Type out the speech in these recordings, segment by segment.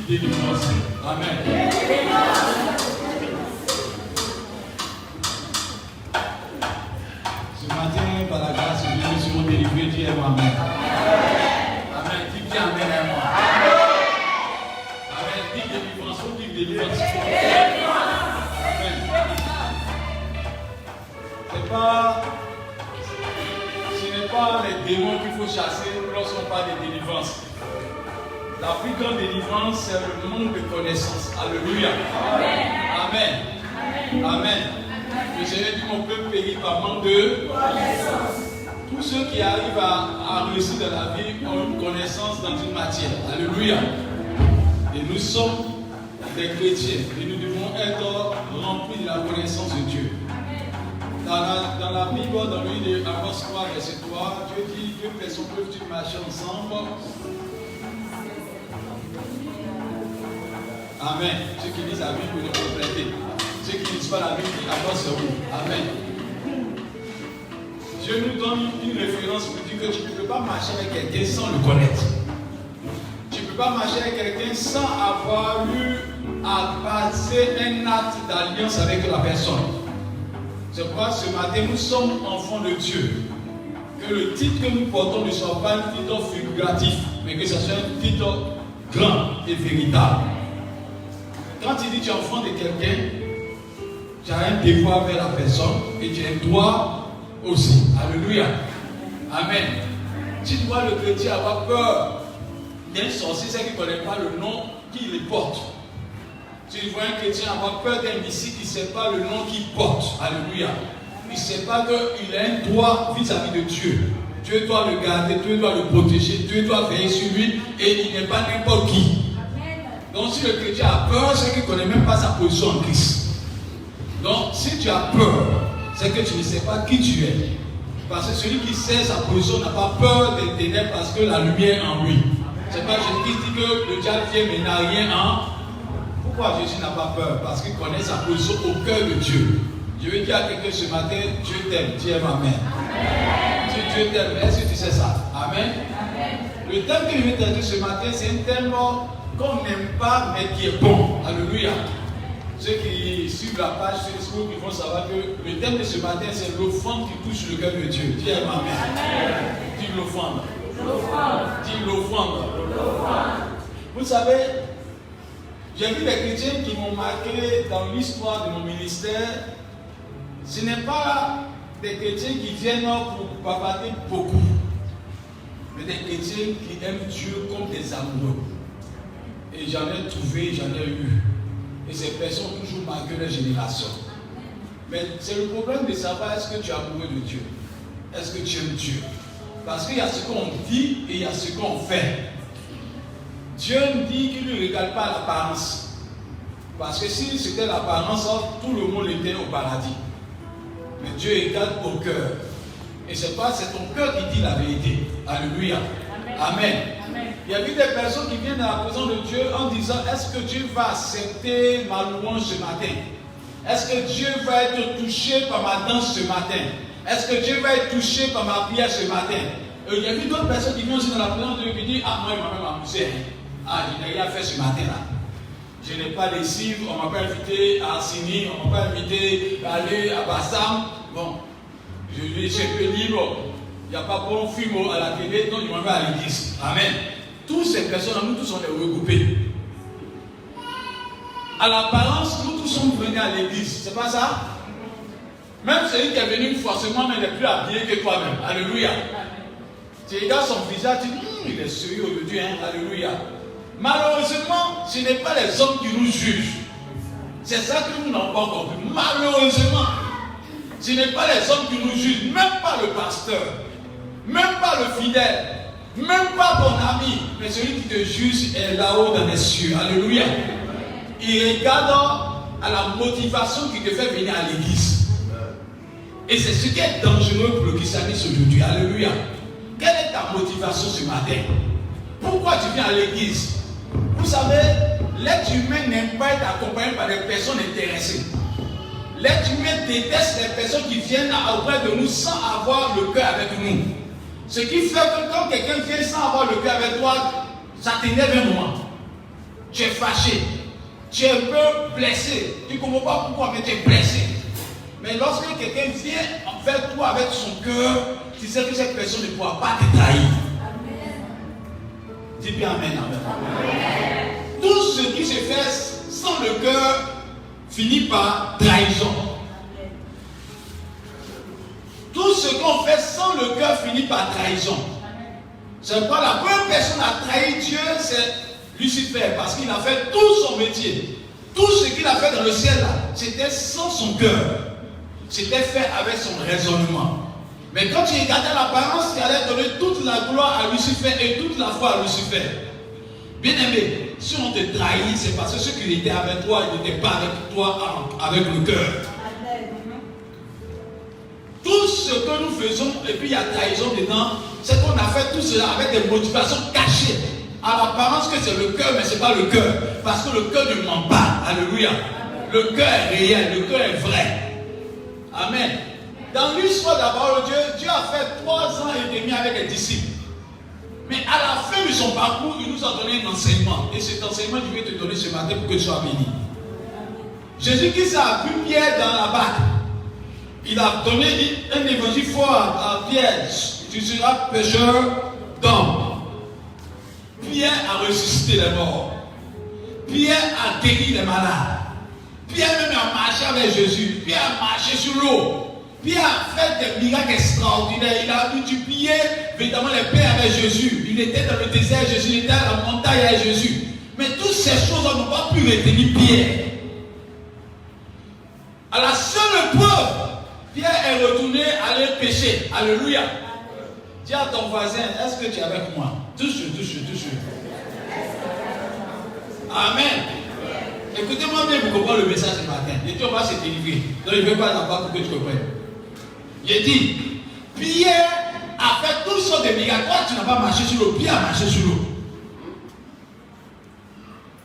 délivrance. Amen. Ce matin, par la grâce de Dieu, nous serons délivrés. Dis Amen. Amen. Dis bien Amen à moi. Amen. Dis délivrance. Faut dire délivrance. Amen. Ce n'est pas les démons qu'il faut chasser lorsqu'on parle de délivrance. La plus grande délivrance, c'est le manque de connaissance. Alléluia. Amen. Amen. Le Seigneur dit mon peuple périt par manque de connaissance. Tous ceux qui arrivent à réussir dans la vie ont une connaissance dans une matière. Alléluia. Et nous sommes des chrétiens et nous devons être remplis de la connaissance de Dieu. Dans la Bible, dans le livre d'Amos 3, verset 3, Dieu dit deux personnes peuvent marcher ensemble. Amen. Ceux qui lisent la Bible peuvent compléter. Ceux qui ne lisent pas la Bible, Amos c'est où? Amen. Dieu nous donne une référence pour dire que tu ne peux pas marcher avec quelqu'un sans le connaître. Tu ne peux pas marcher avec quelqu'un sans avoir eu à passer un acte d'alliance avec la personne. C'est pourquoi ce matin nous sommes enfants de Dieu. Que le titre que nous portons ne soit pas un titre figuratif, mais que ce soit un titre grand et véritable. Quand tu dis tu es enfant de quelqu'un, tu as un devoir vers la personne et tu as un droit aussi. Alléluia. Amen. Tu dois le chrétien avoir peur d'un sorcier, c'est qu'il ne connaît pas le nom qu'il porte. Tu vois un chrétien avoir peur d'un mystique, il ne sait pas le nom qu'il porte. Alléluia. Il ne sait pas qu'il a un droit vis-à-vis de Dieu. Dieu doit le garder, Dieu doit le protéger, Dieu doit veiller sur lui et il n'est pas n'importe qui. Donc si le chrétien a peur, c'est qu'il ne connaît même pas sa position en Christ. Donc si tu as peur, c'est que tu ne sais pas qui tu es. Parce que celui qui sait sa position n'a pas peur des ténèbres parce que la lumière est en lui. C'est pas Jésus qui dit que le diable vient mais n'a rien en. Pourquoi Jésus n'a pas peur? Parce qu'il connaît sa position au cœur de Dieu. Je veux dire à quelqu'un ce matin, Dieu t'aime, tu aimes Amen. Si Dieu t'aime, est-ce que tu sais ça? Amen. Le thème que je vais te dire ce matin, c'est un thème qu'on n'aime pas mais qui est bon. Alléluia. Ceux qui suivent la page Facebook, ils vont savoir que le thème de ce matin, c'est l'offrande qui touche le cœur de Dieu. Dis Amen. Dis l'offrande. Dis l'offrande. Vous savez, j'ai vu des chrétiens qui m'ont marqué dans l'histoire de mon ministère. Ce n'est pas des chrétiens qui viennent pour papater beaucoup, mais des chrétiens qui aiment Dieu comme des amoureux. Et j'en ai trouvé, j'en ai eu. Et ces personnes ont toujours marqué leur génération. Mais c'est le problème de savoir est-ce que tu es amoureux de Dieu? Est-ce que tu aimes Dieu? Parce qu'il y a ce qu'on dit et il y a ce qu'on fait. Dieu me dit qu'il ne regarde pas l'apparence. Parce que si c'était l'apparence, tout le monde était au paradis. Mais Dieu regarde au cœur. Et c'est ton cœur qui dit la vérité. Alléluia. Amen. Il y a eu des personnes qui viennent à la présence de Dieu en disant, est-ce que Dieu va accepter ma louange ce matin? Est-ce que Dieu va être touché par ma danse ce matin? Est-ce que Dieu va être touché par ma prière ce matin? Il y a eu d'autres personnes qui viennent aussi dans la présence de Dieu et qui disent, ah moi il m'a même amusé. Ah, je n'ai rien fait ce matin-là. Je n'ai pas les cibles, on ne m'a pas invité à Assini, on ne m'a pas invité à aller à Bassam. Bon, je suis un peu libre. Il n'y a pas bon film à la télé, donc je m'en vais à l'église. Amen. Toutes ces personnes, nous tous on est regroupés. À l'apparence, nous tous sommes venus à l'église. C'est pas ça? Même celui qui est venu une fois seulement, mais il n'est plus habillé que toi-même. Alléluia. Tu regardes son visage, tu dis, il est sérieux aujourd'hui, hein? Alléluia. Malheureusement, ce n'est pas les hommes qui nous jugent. C'est ça que nous n'avons pas compris. Malheureusement, ce n'est pas les hommes qui nous jugent, même pas le pasteur, même pas le fidèle, même pas ton ami, mais celui qui te juge est là-haut dans les cieux. Alléluia. Il regarde à la motivation qui te fait venir à l'église. Et c'est ce qui est dangereux pour le christianisme aujourd'hui. Alléluia. Quelle est ta motivation ce matin? Pourquoi tu viens à l'église? Vous savez, l'être humain n'aime pas être accompagné par des personnes intéressées. L'être humain déteste les personnes qui viennent auprès de nous sans avoir le cœur avec nous. Ce qui fait que quand quelqu'un vient sans avoir le cœur avec toi, ça t'énerve un moment. tu es fâché, tu es un peu blessé. Tu ne comprends pas pourquoi, mais tu es blessé. Mais lorsque quelqu'un vient envers toi avec son cœur, tu sais que cette personne ne pourra pas te trahir. Dis bien amen, amen. Amen. Tout ce qui se fait sans le cœur finit par trahison. Tout ce qu'on fait sans le cœur finit par trahison. C'est pourquoi la première personne à trahir Dieu, c'est Lucifer, parce qu'il a fait tout son métier. Tout ce qu'il a fait dans le ciel, là, c'était sans son cœur. C'était fait avec son raisonnement. Mais quand tu regardais l'apparence, tu allais donner toute la gloire à Lucifer et toute la foi à Lucifer. Bien aimé, si on te trahit, c'est parce que ceux qui étaient avec toi, ils n'étaient pas avec toi avec le cœur. Tout ce que nous faisons, et puis il y a trahison dedans, c'est qu'on a fait tout cela avec des motivations cachées. À l'apparence que c'est le cœur, mais ce n'est pas le cœur. Parce que le cœur ne ment pas. Alléluia. Le cœur est réel, le cœur est vrai. Amen. Dans l'histoire d'abord, Dieu a fait 3 ans et demi avec les disciples. Mais à la fin de son parcours, il nous a donné un enseignement. Et cet enseignement, je vais te donner ce matin pour que tu sois béni. Jésus-Christ a vu Pierre dans la barque. Il a donné un évangile fort à Pierre. Tu seras pécheur d'hommes. Pierre a ressuscité les morts. Pierre a guéri les malades. Pierre même a marché avec Jésus. Pierre a marché sur l'eau. Pierre a fait des miracles extraordinaires. Il a multiplié évidemment les pains avec Jésus. Il était dans le désert, Jésus était à la montagne avec Jésus. Mais toutes ces choses n'ont pas pu retenir Pierre. À la seule preuve, Pierre est retourné aller pêcher. Alléluia. Dis à ton voisin, est-ce que tu es avec moi? Touche. Amen. Écoutez-moi bien pour comprendre le message ce matin. Et on va se délivrer. Donc je ne vais pas là-bas pour que tu comprennes. J'ai dit, Pierre a fait toutes sortes de miracles. Toi, tu n'as pas marché sur l'eau. Pierre a marché sur l'eau.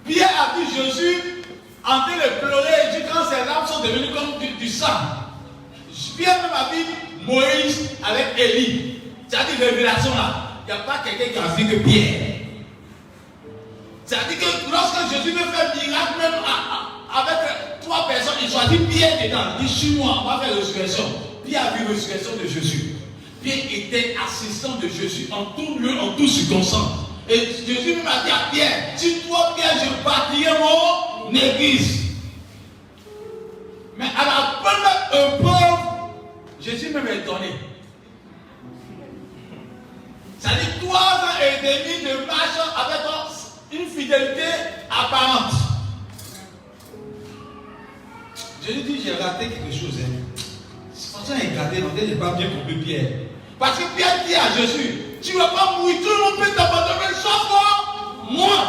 Pierre a vu Jésus en train de pleurer. Et dit, quand ses larmes sont devenues comme du sang. Pierre même a vu Moïse avec Élie. C'est-à-dire révélation là. Il n'y a pas quelqu'un qui a vu que Pierre. C'est-à-dire que lorsque Jésus veut faire miracle, même avec 3 personnes, il choisit Pierre dedans. Il dit, suis-moi, on va faire résurrection. Pierre a vu la résurrection de Jésus. Pierre était assistant de Jésus en tout lieu, en toute circonstance. Et Jésus même a dit à Pierre, si toi, Pierre, je bâtirai mon église. Mais à la première épreuve, Jésus même est étonné. C'est-à-dire 3 ans et demi de marche avec une fidélité apparente. Je lui dis, j'ai raté quelque chose. Franchement, regardez, on n'est pas bien compris Pierre. Parce que Pierre dit à Jésus, tu ne vas pas mourir, tout le monde peut t'abandonner, sauf moi.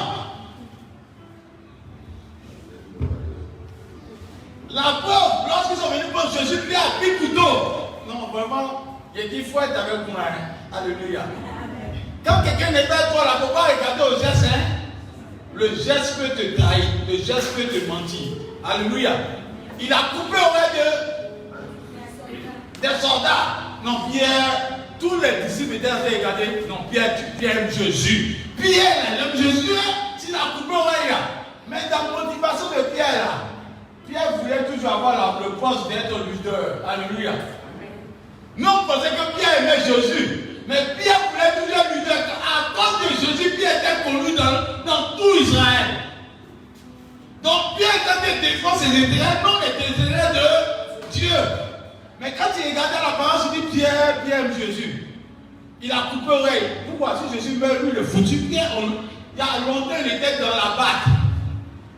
La preuve, lorsqu'ils sont venus pour Jésus, Pierre a pris le couteau. Non, vraiment, il dit, il faut être avec moi. Alléluia. Quand quelqu'un n'est pas avec toi, là, il ne faut pas regarder au geste. Le geste peut te trahir, le geste peut te mentir. Alléluia. Il a coupé l'oreille des soldats. Non, Pierre, tous les disciples étaient en train de regarder. Non, Pierre, tu aimes Jésus. Pierre, il aime Jésus. S'il a coupé l'oreille là. Mais dans la motivation de Pierre là, Pierre voulait toujours avoir le poste d'être leader. Alléluia. Nous, on pensait que Pierre aimait Jésus. Mais Pierre voulait toujours être leader. À cause de Jésus, Pierre était connu dans tout Israël. Donc Pierre, quand il défend ses intérêts, non les intérêts de Dieu. Mais quand il regardait l'apparence, il dit Pierre aime Jésus. Il a coupé l'oreille. Pourquoi si Jésus meurt, lui le foutu? Pierre, il y a longtemps, il était dans la barque.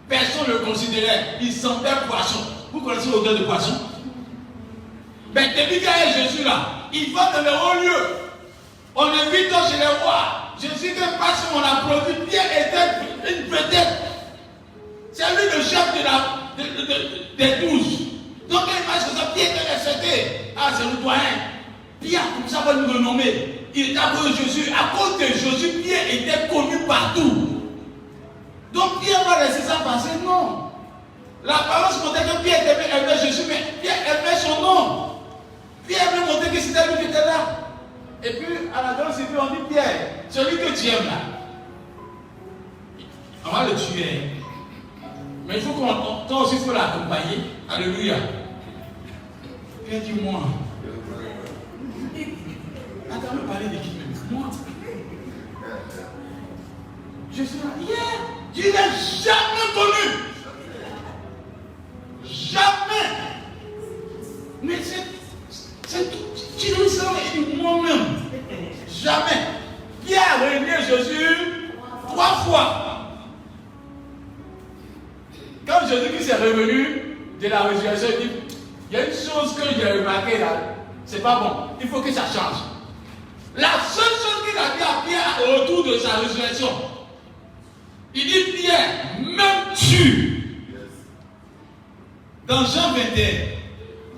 Personne ne le considérait. Il sentait poisson. Vous connaissez l'odeur de poisson? Mais depuis qu'il y a Jésus là, il va dans les hauts lieux. On invite chez les rois. Jésus ne passe mon applaudit. Pierre était une vedette. C'est lui le chef des 12. Donc il passe que ça, Pierre était respecté. Ah, c'est le doyen. Pierre, comme ça, va nous renommer. Il était à cause de Jésus. À cause de Jésus, Pierre était connu partout. Donc Pierre va laisser ça passer? Non. L'apparence montrait que Pierre aimait Jésus, mais Pierre aimait son nom. Pierre aimait montrer que c'était lui qui était là. Et puis, à la grande cité, on dit Pierre, celui que tu aimes là, on va le tuer. Mais il faut toi aussi, il faut l'accompagner. Alléluia. Viens, dis-moi. Attends, me parler de qui même? Moi. Je suis là. Tu n'es jamais connu. Jamais. Mais tu nous sens moi-même. Jamais. Pierre a régné Jésus 3 fois. Quand Jésus-Christ est revenu de la résurrection, il dit, il y a une chose que j'ai remarqué là, c'est pas bon, il faut que ça change. La seule chose qu'il a dit à Pierre au retour de sa résurrection, il dit, Pierre, m'aimes-tu? Dans Jean 21,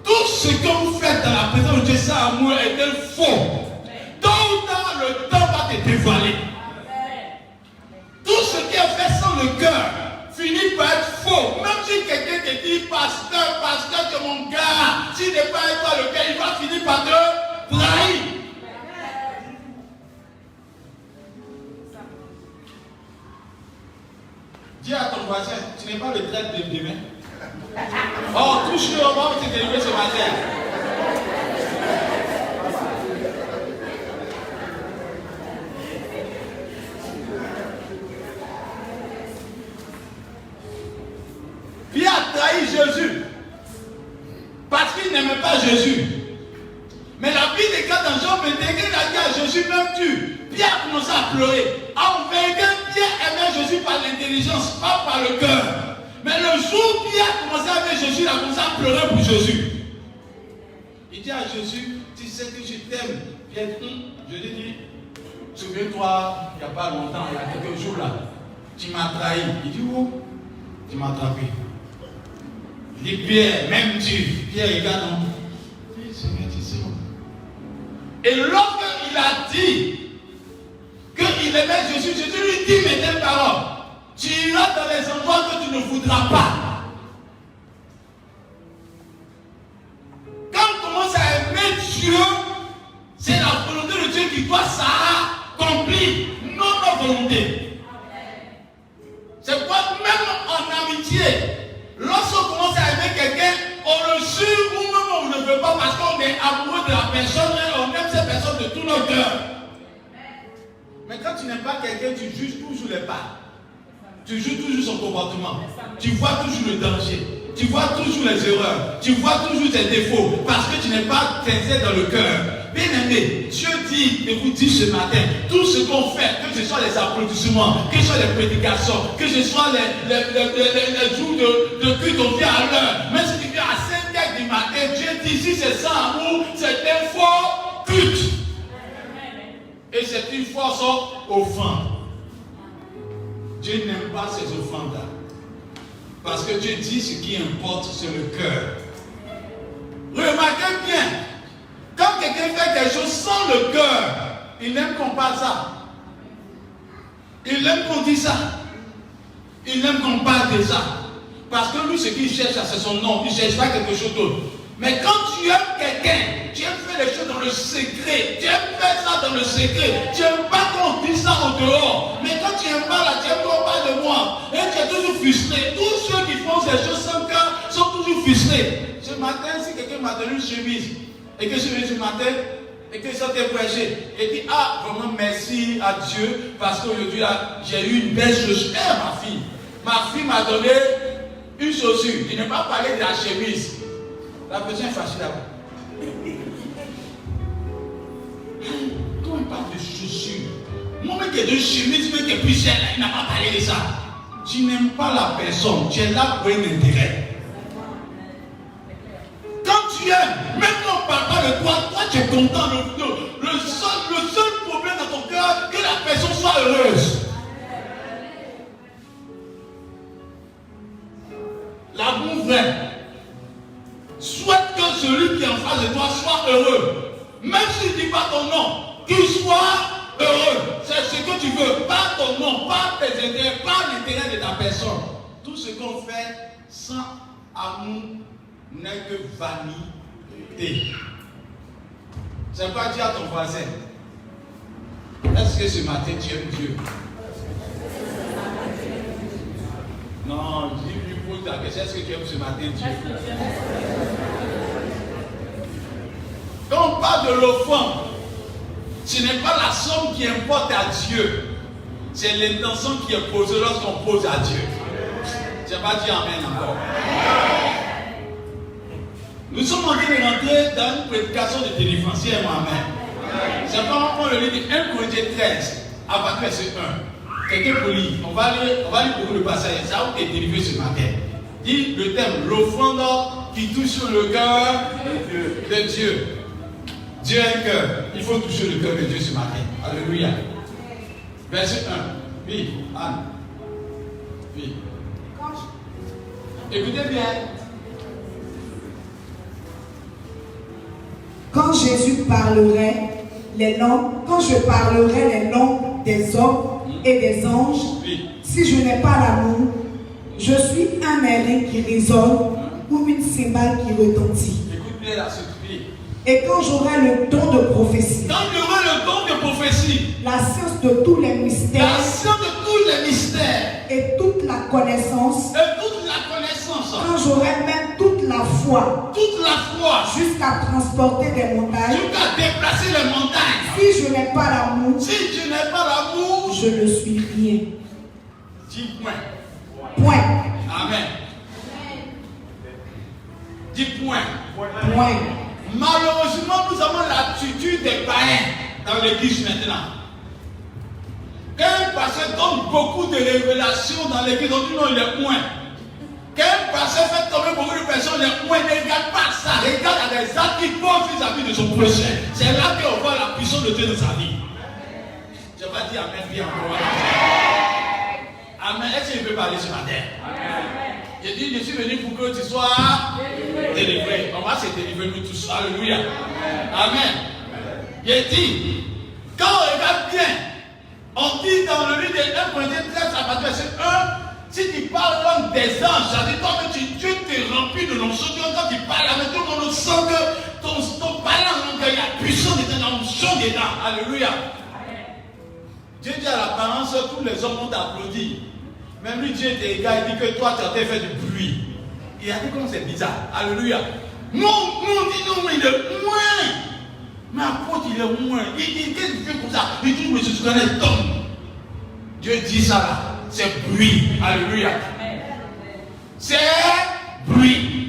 tout ce que vous faites dans la présence de Dieu sans amour est un faux. Tôt ou tard, le temps va te dévoiler. Tout ce qui est fait sans le cœur finit par être faux. Même si quelqu'un te dit, pasteur, tu es mon gars, s'il n'est pas avec toi le cœur, il va finir par te trahir. Dis à ton voisin, tu n'es pas le traître de demain. Oh, touche-le, on va te délivrer ce matin. Pierre a trahi Jésus parce qu'il n'aimait pas Jésus. Mais la Bible déclare dans Jean 21 qu'il a dit à Jésus, m'aimes-tu? Pierre a commencé à pleurer. En vérité, Pierre aimait Jésus par l'intelligence, pas par le cœur. Mais le jour où Pierre a commencé à aimer Jésus, il a commencé à pleurer pour Jésus. Il dit à Jésus, tu sais que je t'aime. Pierre dit, Jésus dit, souviens-toi, il n'y a pas longtemps, il y a quelques jours là, tu m'as trahi. Il dit, oh, tu m'as attrapé. Il dit, Pierre, m'aimes-tu? Pierre regarde en nous. Il dit, Seigneur, tu sais. Et lorsqu'il a dit qu'il aimait Jésus, Jésus lui dit mais telles paroles. Tu iras dans les endroits que tu ne voudras pas. Quand on commence à aimer Dieu, c'est la volonté de Dieu qui doit s'accomplir, non notre volonté. C'est pourquoi même en amitié, lorsqu'on commence à aimer quelqu'un, on le jure ou même on ne le veut pas parce qu'on est amoureux de la personne et on aime cette personne de tout notre cœur. Mais quand tu n'aimes pas quelqu'un, tu juges toujours les pas. Tu juges toujours son comportement. Tu vois toujours le danger. Tu vois toujours les erreurs. Tu vois toujours ses défauts. Parce que tu n'es pas sincère dans le cœur. Bien aimé, Dieu dit, et vous dit ce matin, tout ce qu'on fait, que ce soit les applaudissements, que ce soit les prédications, que ce soit les jours de culte, on vient à l'heure. Même si tu viens à 5h du matin, Dieu dit, si c'est sans amour, c'est un faux culte. Et c'est une force offrande. Dieu n'aime pas ces offrandes-là. Parce que Dieu dit ce qui importe, c'est le cœur. Remarquez bien, quand quelqu'un fait quelque chose sans le cœur, il aime qu'on parle ça. Il aime qu'on dise ça. Il aime qu'on parle de ça. Parce que lui, ce qu'il cherche, c'est son nom. Il ne cherche pas quelque chose d'autre. Mais quand tu aimes quelqu'un, tu aimes faire les choses dans le secret. Tu aimes faire ça dans le secret. Tu n'aimes pas qu'on dise ça au dehors. Mais quand tu n'aimes pas là, tu aimes qu'on parle de moi. Et tu es toujours frustré. Tous ceux qui font ces choses sans cœur sont toujours frustrés. Ce matin, si quelqu'un m'a donné une chemise, et que je viens ce matin, et que ça t'est prêché, et dit, ah, vraiment merci à Dieu, parce qu'aujourd'hui, j'ai eu une belle chaussure. Ma fille m'a donné une chaussure. Il n'a pas parlé de la chemise. La personne est fâchée là-bas. Quand on parle de chaussures, moi qui ai de chemise, qui est plus chère, il n'a pas parlé de ça. Tu n'aimes pas la personne, tu es là pour un intérêt. Quand tu aimes, même quand on ne parle pas de toi, tu es content. Le seul problème dans ton cœur, que la personne soit heureuse. L'amour vrai souhaite que celui qui est en face de toi soit heureux. Même s'il ne dit pas ton nom, qu'il soit heureux. C'est ce que tu veux. Pas ton nom, pas tes intérêts, pas l'intérêt de ta personne. Tout ce qu'on fait sans amour n'est que vanité. C'est pas dire à ton voisin, est-ce que ce matin tu aimes Dieu? Non, dis-lui ta question. Est-ce que tu aimes ce matin Dieu? Quand on parle de l'offrande, ce n'est pas la somme qui importe à Dieu. C'est l'intention qui est posée lorsqu'on pose à Dieu. Je n'ai pas dit amen encore. Nous sommes en train de rentrer dans une prédication de délivrance. Amen. C'est pas on le lit de 1 Corinthiens 13, à partir du verset 1. Quelqu'un peut lire. On va lire beaucoup de passages. Ça a été délivré ce matin. Dit le thème, l'offrande qui touche sur le cœur de Dieu. Dieu est un cœur. Il faut toucher le cœur de Dieu ce matin. Alléluia. Verset 1. Oui, Anne. Oui. Écoutez bien. Quand je parlerai les langues des hommes et des anges, Oui. si je n'ai pas l'amour, je suis un airain qui résonne ou une cymbale qui retentit. Écoute bien la suite. Et quand j'aurai le don de prophétie, la science de tous les mystères, et toute la connaissance, quand j'aurai même toute la foi, jusqu'à transporter des montagnes, jusqu'à déplacer les montagnes. Si je n'ai pas l'amour, je ne suis rien. Dis point. Point. Amen. Dis point. Point. Malheureusement, nous avons l'attitude des païens dans l'église maintenant. Quand un pasteur donne beaucoup de révélations dans l'église, on dit non, il est point. Quand un pasteur fait tomber beaucoup de personnes, il est point. Ne regarde pas ça. Regarde à des actes qui posent vis-à-vis de son prochain. C'est là qu'on voit la puissance de Dieu dans sa vie. Je vais pas dire amen bien encore. Amen. Est-ce que je peux parler ce matin? Amen. Je dis, je suis venu pour que tu sois délivré. On va se délivrer nous tous. Alléluia. Amen. Je dis, quand on regarde bien, on dit dans le livre de 1 Corinthiens 13 à partir du verset 1, si tu parles langue des anges, ça dit toi que Dieu te remplit de l'onction. Quand tu parles avec tout le monde, on sent que ton parler en langue, il y a puissance dedans, l'onction dedans. Alléluia. Dieu dit à l'apparence, tous les hommes ont applaudi. Même lui, Dieu était égal, il dit que toi, tu as fait du bruit. Il a dit comme c'est bizarre. Alléluia. Non, on dit non, il est moins. Mais apôtre, il est moins. Il dit, qu'est-ce que tu fais comme ça? Il dit, mais je suis un homme. Dieu dit ça là. C'est bruit. Alléluia. C'est bruit.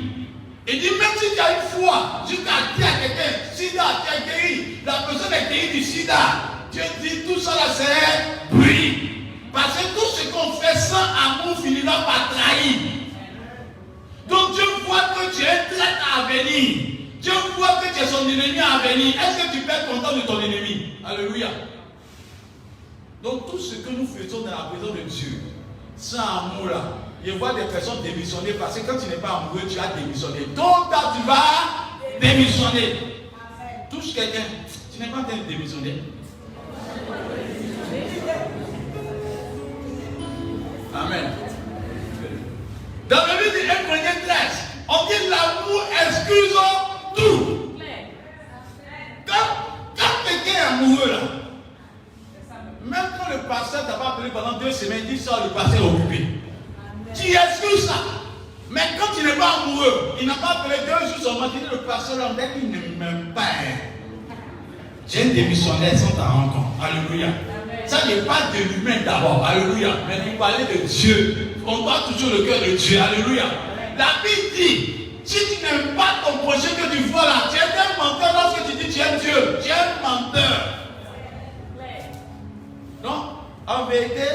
Il dit, même si tu as une foi, jusqu'à dire à quelqu'un, sida, tu as guéri, la personne est guérie du sida. Dieu dit, tout ça là, c'est bruit. Parce que tout ce qu'on fait sans amour finira par trahir. Donc Dieu voit que tu es un traître à venir. Dieu voit que tu es son ennemi à venir. Est-ce que tu peux être content de ton ennemi? Alléluia. Donc tout ce que nous faisons dans la présence de Dieu, sans amour là, je vois des personnes démissionner parce que quand tu n'es pas amoureux, tu as démissionné. Donc là, tu vas démissionner. Touche quelqu'un. Tu n'es pas en train de démissionner. Amen. Dans le livre de 1 Corinthiens 13, on dit l'amour excuse tout. Quand quelqu'un est amoureux là, même quand le pasteur t'a pas appelé pendant 2 semaines, il sort, le pasteur est occupé. Tu excuses ça. Mais quand tu n'es pas amoureux, il n'a pas appelé 2 jours seulement, tu dis le pasteur là, dès qu'il ne m'aime pas. J'ai un démissionnaire sans ta rencontre. Alléluia. Ça n'est pas de l'humain d'abord. Alléluia. Mais vous parlez de Dieu. On doit toujours le cœur de Dieu. Alléluia. La Bible dit, si tu n'aimes pas ton prochain que tu vois là, tu es un menteur lorsque tu dis tu es Dieu. Tu es un menteur. Donc, en vérité,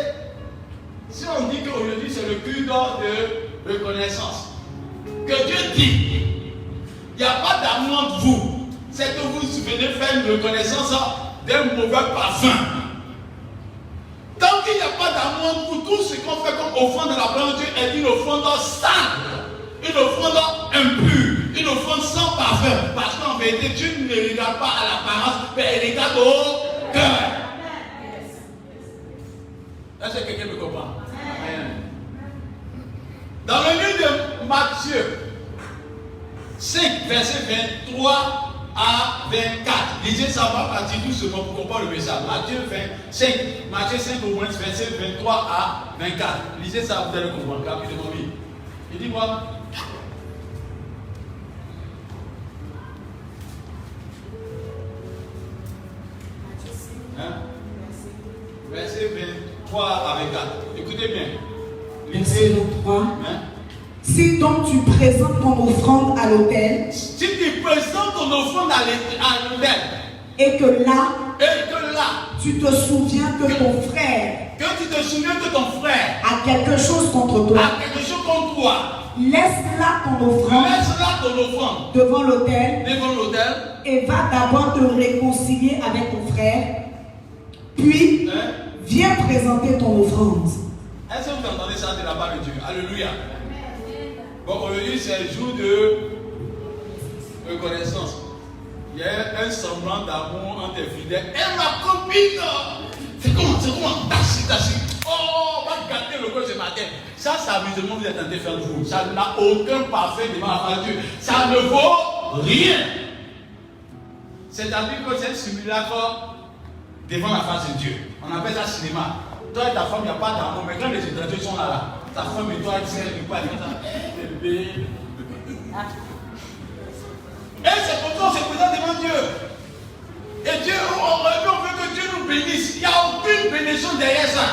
si on dit qu'aujourd'hui c'est le culte de reconnaissance, que Dieu dit, il n'y a pas d'amour entre vous. C'est que vous venez faire une reconnaissance d'un mauvais parfum. Tant qu'il n'y a pas d'amour pour tout ce qu'on fait comme offrande de la parole de Dieu est une offrande sale, une offrande impure, une offrande sans parfum. Parce qu'en vérité, Dieu ne regarde pas à l'apparence, mais il regarde au cœur. Est-ce que quelqu'un me comprend? Amen. Dans le livre de Matthieu 5, verset 23 à 24. Lisez ça, on va partir doucement pour comprendre le message. Matthieu 5 au moins, verset 23 à 24. Lisez ça, vous allez comprendre rapidement. Il dit quoi? Hein? Verset 23 avec 4. Écoutez bien. Verset 23. Hein? Si donc tu présentes ton offrande à l'autel, Si tu présentes ton offrande à l'autel, et que là, tu te souviens que ton frère a quelque chose contre toi, laisse là ton offrande devant l'autel et va d'abord te réconcilier avec ton frère, puis viens présenter ton offrande. Est-ce que vous entendez ça de la part de Dieu? Alléluia. Bon, aujourd'hui c'est le jour de reconnaissance. Il y a un semblant d'amour entre les fidèles. Et ma copine, c'est comment? Tassi. Oh, on va gâter le corps ce matin. Ça, c'est amusement, vous êtes en train de faire vous. Ça n'a aucun parfait devant la face de Dieu. Ça ne vaut rien. C'est-à-dire que c'est un simulacre devant la face de Dieu. On appelle ça cinéma. Toi et ta femme, il n'y a pas d'amour, mais quand les étrangers sont là, ta femme et toi, tu sais, bébé. Et c'est comme ça qu'on se présente devant Dieu. Et Dieu, on veut que Dieu nous bénisse. Il n'y a aucune bénédiction derrière ça.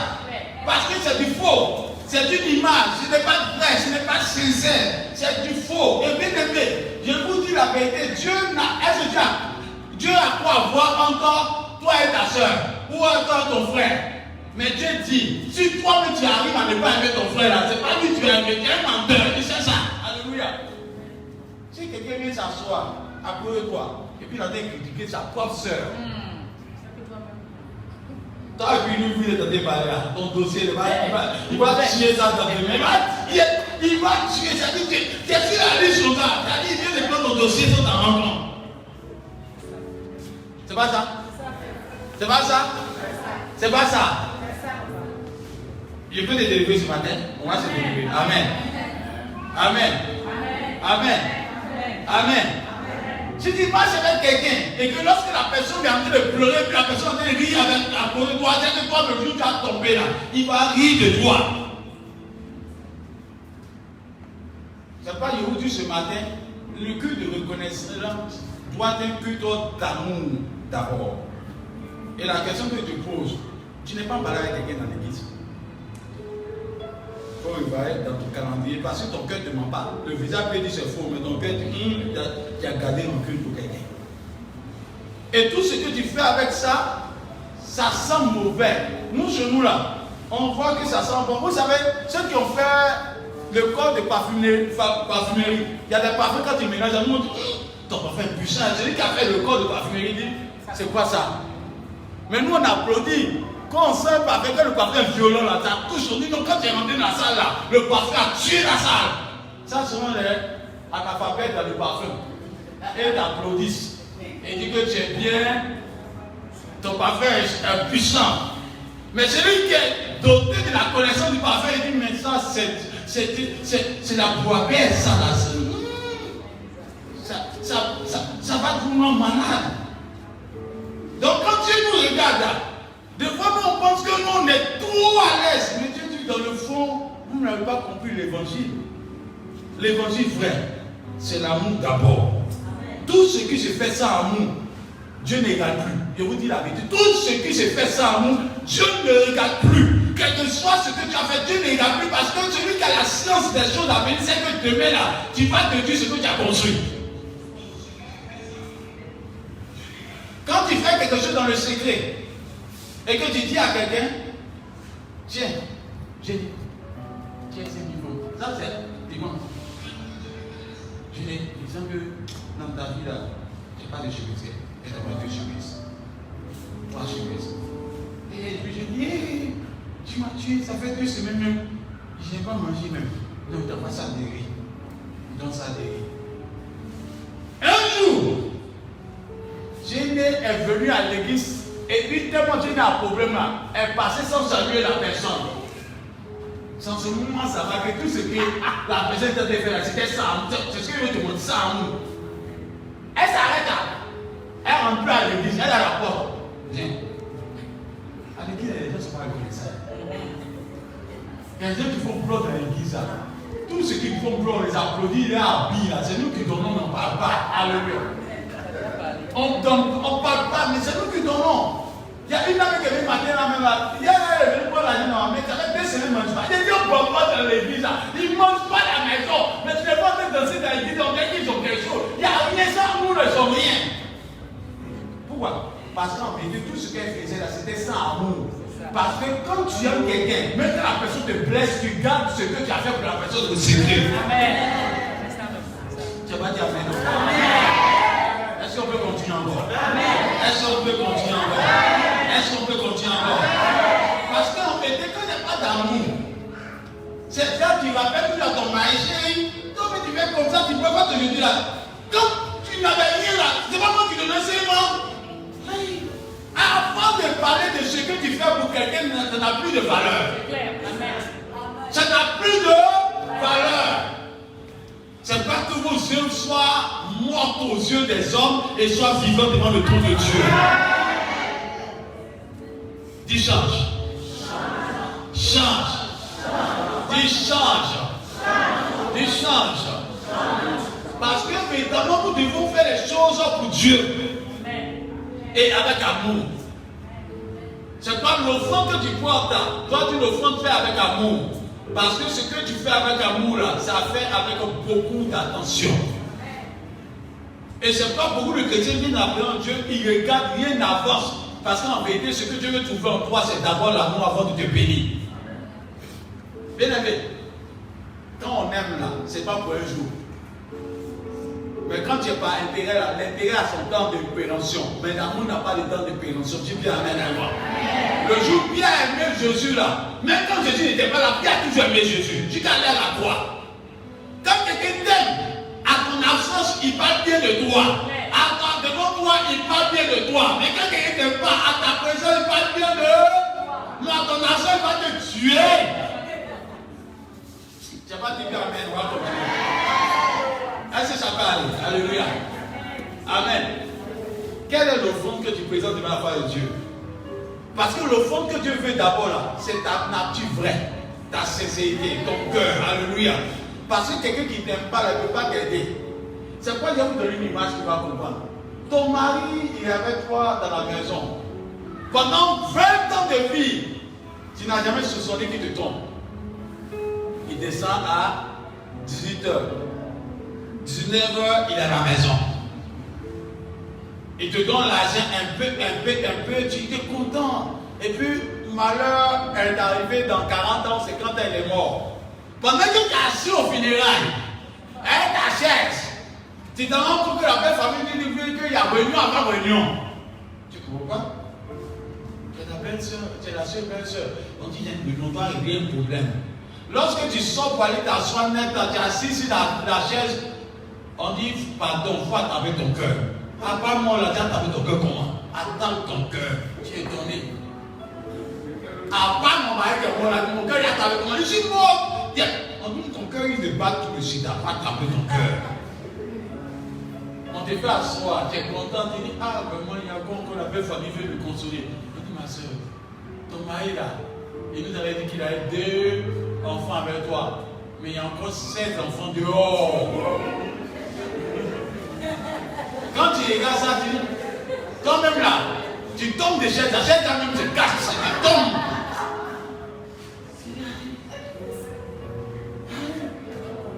Parce que c'est du faux. C'est une image. Ce n'est pas vrai, ce n'est pas sincère. C'est du faux. Et bien aimé, je vous dis la vérité. Dieu a quoi voir encore toi et ta soeur. Ou encore ton frère. Mais Dieu dit, si toi-même tu arrives à ne pas aimer ton frère là, c'est pas lui que tu as aimé, tu es un menteur. Et c'est ça. Alléluia. Si quelqu'un vient s'asseoir à côté de toi, et puis il a critiqué sa propre soeur. Toi, puis lui, il est en train de parler là. Ton dossier, il va tuer ça dans tes mains. Il va tuer ça. Tu es sur la liste comme ça. Il vient de prendre ton dossier sans t'en rendre compte. C'est pas ça? C'est pas ça? C'est pas ça? Je peux te délivrer ce matin. On va se délivrer. Amen. Amen. Amen. Amen. Si tu marches avec quelqu'un et que lorsque la personne est en train de pleurer, puis la personne est en train de rire à côté de toi, c'est que toi, le jour où tu as tombé là, il va rire de toi. C'est pas je vous dis ce matin, le culte de reconnaissance doit être un culte d'amour d'abord. Et la question que tu poses, tu n'es pas parlé avec quelqu'un dans l'église. Il va être dans ton calendrier parce que ton cœur ne te ment pas. Le visage peut dire c'est faux, mais ton cœur dit tu as gardé mon cul pour quelqu'un. Et tout ce que tu fais avec ça, ça sent mauvais. Nous, chez nous là, on voit que ça sent bon. Vous savez, ceux qui ont fait le corps de parfumerie, il y a des parfums quand tu mélanges, on dit ton parfum est puissant. Celui qui a fait le corps de parfumerie dit c'est quoi ça? Mais nous on applaudit. Quand on sent un parfum, quand le parfum est violent là, ça touche, on dit non, quand tu es rentré dans la salle là, le parfum a tué la salle. Ça, souvent les analphabètes dans le parfum. Et t'applaudissent. Et disent que tu es bien, ton parfum est puissant. Mais celui qui est doté de la connaissance du parfum, il dit mais ça, c'est la boisbelle, ça là. Ça va tout le monde malade. Donc quand Dieu nous regarde là, des fois, nous, on pense que nous, on est trop à l'aise. Mais Dieu dit, dans le fond, vous n'avez pas compris l'évangile. L'évangile vrai, c'est l'amour d'abord. Tout ce qui se fait sans amour, Dieu ne regarde plus. Je vous dis la vérité. Tout ce qui se fait sans amour, Dieu ne regarde plus. Quel que soit ce que tu as fait, Dieu ne regarde plus. Parce que celui qui a la science des choses à venir, c'est que demain, là, tu vas te dire ce que tu as construit. Quand tu fais quelque chose dans le secret, et que tu dis à quelqu'un, tiens, ce niveau. Ça c'est, dis-moi. Je dis, disons que dans ta vie là, tu n'as pas de chemise. Et tu n'as pas de chemise. 3 chemises. Et puis je dis, hey, tu m'as tué, ça fait 2 semaines même. Je n'ai pas mangé même. Donc tu n'as pas ça de riz. Donc ça de riz. Un jour, Jenny est venue à l'église. Et puis, tellement Dieu a un problème là, elle passait sans saluer la personne. Sans ce moment, ça va que tout ce que la personne était fait là, c'était ça. C'est ce que je veux te montrer, ça en nous. Elle s'arrête là. Elle rentre plus à l'église, elle a la porte. Viens. À l'église, les gens ne sont pas reconnaissants. Il y a des gens qui font bloc dans l'église là. Tout ce qu'ils font, on les applaudit, les habille, c'est nous qui donnons, on ne parle pas. Alléluia. On ne parle pas, mais c'est nous qui donnons. Il y a une dame qui est venue matin là même là. Il y a une fois la jeune mais ça fait 2 semaines, ne mange pas. Il dit on ne boit pas dans l'église là. Ils ne mangent pas à la maison. Mais tu ne peux pas te danser dans l'église, on dirait qu'ils ont quelque chose. Il n'y a rien sans nous, ils n'ont rien. Pourquoi? Parce qu'en vérité, tout ce qu'elle faisait là, c'était sans amour. Parce que quand tu aimes quelqu'un, même quand la personne te blesse, tu gardes ce que tu as fait pour la personne au secret. Amen. Tu vas dire amen. Est-ce qu'on peut continuer encore? Est-ce qu'on peut continuer encore? Est-ce qu'on peut continuer encore? Parce qu'en fait, quand il n'y a pas d'amour, c'est ça qui rappelle tout à ton mari, chérie, quand tu fais comme ça, tu ne peux pas te le dire là. Quand tu n'avais rien là, c'est pas moi qui te donne seulement. Avant de parler de ce que tu fais pour quelqu'un, ça n'a plus de valeur. Ça n'a plus de valeur. C'est pas que vos yeux soient morts aux yeux des hommes et soient vivants devant le trône de Dieu. Dis change. Change. Dis change. Dis change. Parce que véritablement nous devons faire les choses pour Dieu. Et avec amour. C'est pas l'offrande que tu portes. Toi tu l'offrande fais avec amour. Parce que ce que tu fais avec amour là, ça fait avec beaucoup d'attention. Et c'est pas beaucoup de chrétiens viennent appeler Dieu, ils regardent rien d'avance. Parce qu'en vérité, ce que Dieu veut trouver en toi, c'est d'abord l'amour avant de te bénir. Bien aimé, quand on aime là, c'est pas pour un jour. Mais quand tu n'as pas intérêt là, l'intérêt a son temps de péremption. Mais l'amour n'a pas de temps de péremption. Dis bien amen à moi. Le jour où Pierre a aimé Jésus là, même quand Jésus n'était pas là, Pierre a toujours aimé Jésus. Jusqu'à aller à la croix. Quand quelqu'un t'aime, à ton absence, il parle bien de toi. Devant toi, il parle bien de toi. Mais quand quelqu'un ne t'aime pas, à ta présence, il parle bien de toi. Mais à ton absence, il va te tuer. Tu n'as pas dit bien amen, on va continuer. Est-ce que ça peut aller? Alléluia. Amen. Quelle est l'offrande que tu présentes devant la face de Dieu? Parce que l'offrande que Dieu veut d'abord là, c'est ta nature vraie, ta sincérité, ton cœur. Alléluia. Parce que quelqu'un qui ne t'aime pas, il ne peut pas t'aider. C'est quoi, il va vous donner une image qui va comprendre. Ton mari, il est avec toi dans la maison. Pendant 20 ans de vie, tu n'as jamais soupçonné qu'il te tombe. Il descend à 18h. 19h, il est à la maison. Il te donne l'argent un peu, tu es content. Et puis, malheur, elle est arrivée dans 40 ans, c'est quand elle est morte. Pendant que tu es assis au funérailles, elle ta chaise, tu te rends compte que la belle famille dit qu'il y a réunion avant réunion. Tu comprends pas? Tu es la belle-sœur, tu es la seule belle-sœur. On dit qu'il y a une réunion, on va régler un problème. Lorsque tu sors pour aller t'asseoir net, tu es assis sur la chaise. On dit, pardon, faut attraper ton cœur. Apparemment, là, tu as attrapé ton cœur comment? Attends ton cœur. Tu es donné. Après mon mari qui est mort, mon cœur, il a attrapé comment? Je suis mort. On dit, ton cœur, il ne bat tout de suite. Tu n'as pas attrapé ton cœur. On te fait asseoir, tu es content. Tu dis, ah, vraiment, il y a encore la belle famille veut me consoler. Je dis, ma soeur, ton mari là, il nous avait dit qu'il avait 2 enfants avec toi. Mais il y a encore 7 enfants dehors. Quand tu regardes ça, tu dis, toi-même là, tu tombes de chaise, la chaise quand même se casse, tu tombes.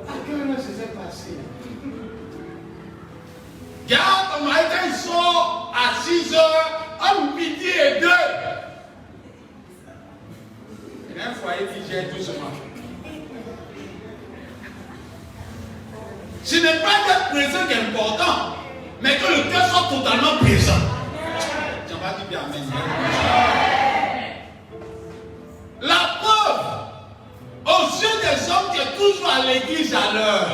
À quelle heure ça s'est passé? Garde ton mari quand il sort à 6h, entre midi et 2. Il y a un foyer qui gère doucement. Ce n'est pas d'être présent qui est important, mais que le cœur soit totalement présent. Tu vas dire bien amen. La preuve, aux yeux des hommes, tu es toujours à l'église à l'heure.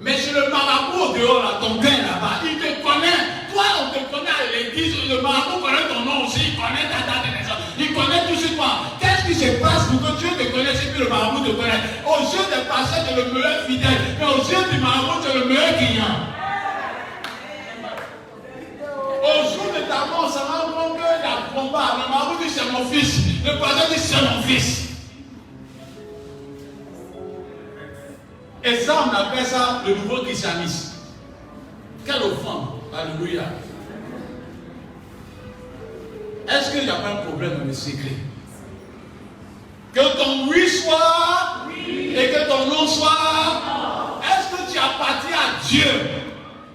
Mais chez le marabout au dehors, là, ton gain là-bas, il te connaît. Toi, on te connaît à l'église. Le marabout connaît ton nom aussi. Il connaît ta date de naissance. Il connaît tout sur toi. Qu'est-ce qui se passe pour que Dieu te connaisse et que le marabout te connaisse? Aux yeux des pasteurs, tu es le meilleur fidèle. Mais aux yeux du marabout, tu es le meilleur client. Au jour de ta mort, ça va rendre qu'il y a combat. Le marabout dit c'est mon fils. Le pasteur dit c'est mon fils. Et ça, on appelle ça le nouveau christianisme. Quelle offrande. Alléluia. Est-ce qu'il n'y a pas un problème dans le secret? Que ton oui soit et que ton non soit. Est-ce que tu appartiens à Dieu?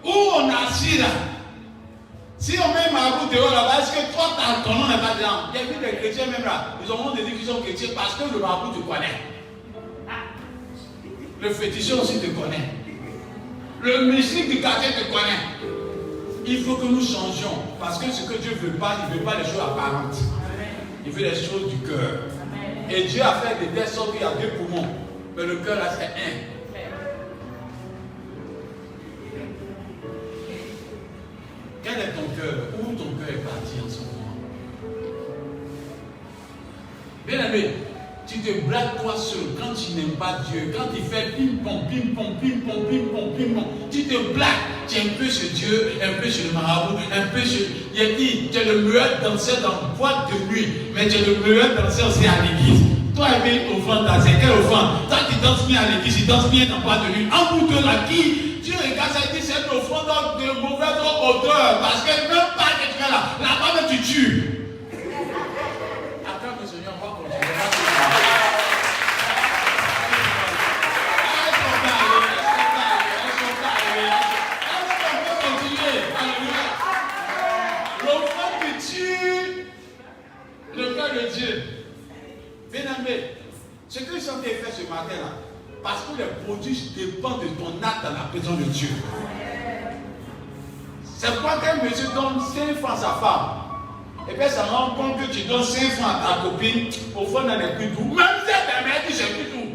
Où on a assis là? Si on met Marabout dehors là-bas, est-ce que toi, ton nom n'est pas dedans? Il y a vu des chrétiens même là, ils auront des discussions chrétiens parce que le Marabout te connaît. Le féticheur aussi te connaît. Le mystique du quartier te connaît. Il faut que nous changions parce que ce que Dieu ne veut pas, il ne veut pas les choses apparentes. Il veut les choses du cœur. Et Dieu a fait de telle sorte qu'il y a 2 poumons, mais le cœur là c'est 1. Quel est ton cœur? Où ton cœur est parti en ce moment? Bien aimé, tu te blagues toi seul quand tu n'aimes pas Dieu. Quand il fait ping-pong, ping-pong, ping-pong, ping-pong, ping-pong, tu te blagues. Tu es un peu chez Dieu, un peu chez le marabout, un peu chez... Il a dit, tu es le meilleur danseur dans une boîte de nuit, mais tu es le meilleur danseur aussi à l'église. Toi, il y a une offrande dansée. Quelle offrande? Toi, tu danses bien à l'église, tu danses bien dans boîte de nuit. En bout de la qui Dieu regarde ça et dit, c'est une offrande de mauvaise odeur. Parce que même pas que tu es là, là-bas, tu tues. Attends, le Seigneur, on va continuer. L'offrande qui tue le cœur de Dieu. Bien aimé, ce que je suis en train de faire ce matin là, parce que les produits dépendent de ton acte dans la présence de Dieu. C'est pourquoi qu'un monsieur donne 5 francs à sa femme, et puis ça rend compte que tu donnes 5 francs à ta copine, au fond elle n'est plus tout. Même si elle t'aime, dit c'est plus tout.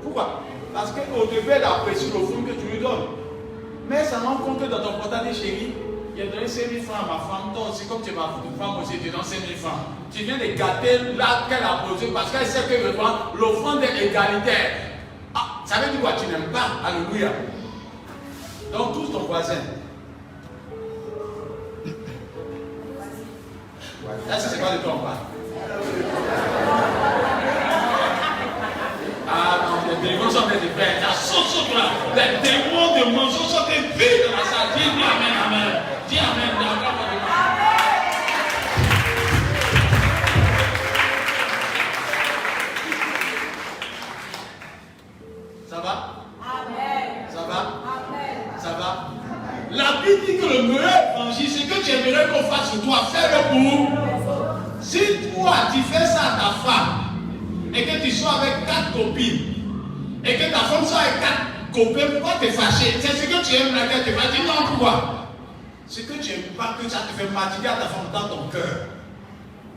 Pourquoi? Parce qu'au début elle apprécie le fond que tu lui donnes. Mais ça rend compte que dans ton portable, chérie, il a donné 5 000 francs à ma femme, toi aussi, comme tu es ma femme aussi, tu donnes 5 000 francs. Tu viens de gâter là qu'elle a posé parce qu'elle sait que l'offrande est égalitaire. Ah, ça veut dire quoi? Tu n'aimes pas? Alléluia. Donc, tous ton voisin. Là, c'est pas de toi, on parle. Ah non, les démons sont des frères. La sauce là, les démons de mensonge sont des vies dans la salle. Dis amen, amen. Dis amen. Ça va? Amen. Ça va? Amen. Ça va? La Bible dit que le meilleur évangile, c'est que tu aimerais qu'on fasse sur toi. Fais-le pour. Si toi, tu fais ça à ta femme, et que tu sois avec 4 copines, et que ta femme soit avec 4 copains, pourquoi te fâcher? C'est ce que tu aimes là qu'elle te fâche. Non, pourquoi? Ce que tu n'aimes pas, que ça te fait fatiguer à ta femme dans ton cœur.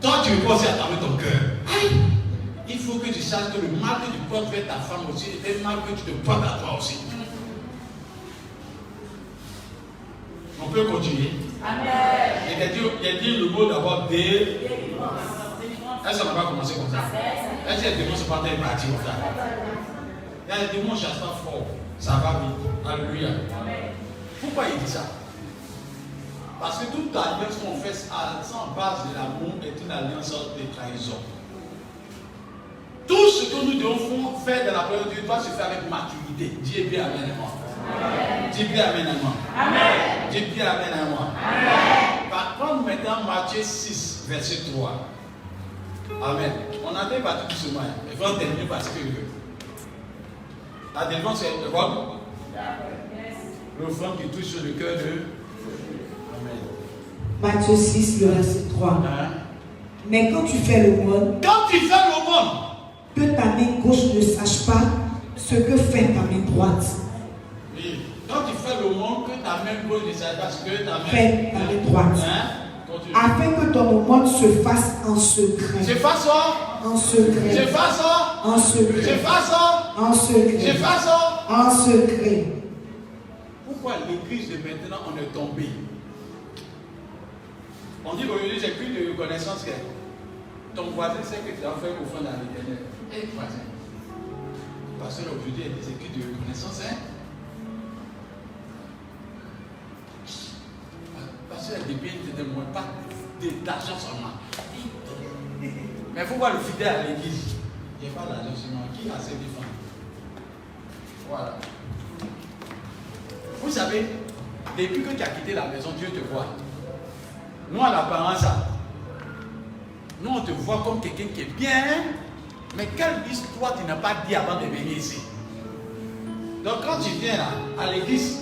Toi, tu veux pas aussi attamer ton cœur. Aïe! Il faut que tu saches que le mal que tu portes vers ta femme aussi est un mal que tu te portes à toi aussi. On peut continuer. Amen. Il a dit le mot d'abord délivrance. Est-ce qu'on n'a pas commencé comme ça? Est-ce que les démons ne sont pas partis comme ça? Il y a des démons qui chassent pas fort. Ça va vite. Alléluia. Pourquoi il dit ça? Parce que toute alliance qu'on fait sans base de l'amour est une alliance de trahison. Tout ce que nous devons faire dans la présence de Dieu doit se faire avec maturité. Dis bien amen à moi. Dis bien amen à moi. Amen. Dis bien amen à moi. Amen. Par contre, maintenant, Matthieu 6, verset 3. Amen. On a débattu tout ce mois. Il faut terminer parce que la défense est le quoi? Le front qui touche sur le cœur de. Amen. Matthieu 6, le verset 3. Mais quand tu fais l'aumône, que ta main gauche ne sache pas ce que fait ta main droite. Oui. Quand tu fais l'aumône, que ta main gauche ne sache pas ce que ta main fait ta main droite. Afin que ton aumône se fasse en secret. Je fasse ça. En secret. Je fasse ça. En secret. Je fasse ça. En secret. Je fasse ça. En secret. Pourquoi l'église de maintenant on est tombé? On dit qu'aujourd'hui j'ai plus de reconnaissance que ton voisin sait que tu as fait au fond dans l'éternel. Et voisin. Parce que aujourd'hui il y a des écrits de reconnaissance, hein? Parce que les biens ne te demandent pas d'argent seulement. Mais il faut voir le fidèle à l'église. Il n'y a pas d'argent seulement. Qui a 7 000 francs? Voilà. Vous savez, depuis que tu as quitté la maison, Dieu te voit. Nous, à l'apparence, nous, on te voit comme quelqu'un qui est bien, mais quelle histoire tu n'as pas dit avant de venir ici? Donc, quand tu viens là, à l'église,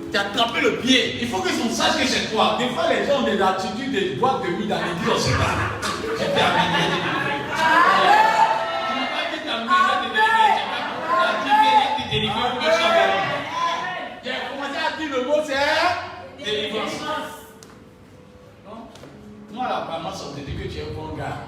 tu as trempé le pied. Il faut que on sache que c'est toi. Des fois, les gens ont des attitudes de boîte de nuit dans l'église, on ne sait pas. J'ai terminé. Tu n'as pas dit ta maison de délivrance. Tu as dit délivrance pour que je sois béni. J'ai commencé à dire le mot, c'est délivrance. Nous, à l'apparence, on te dit que tu es un bon gars.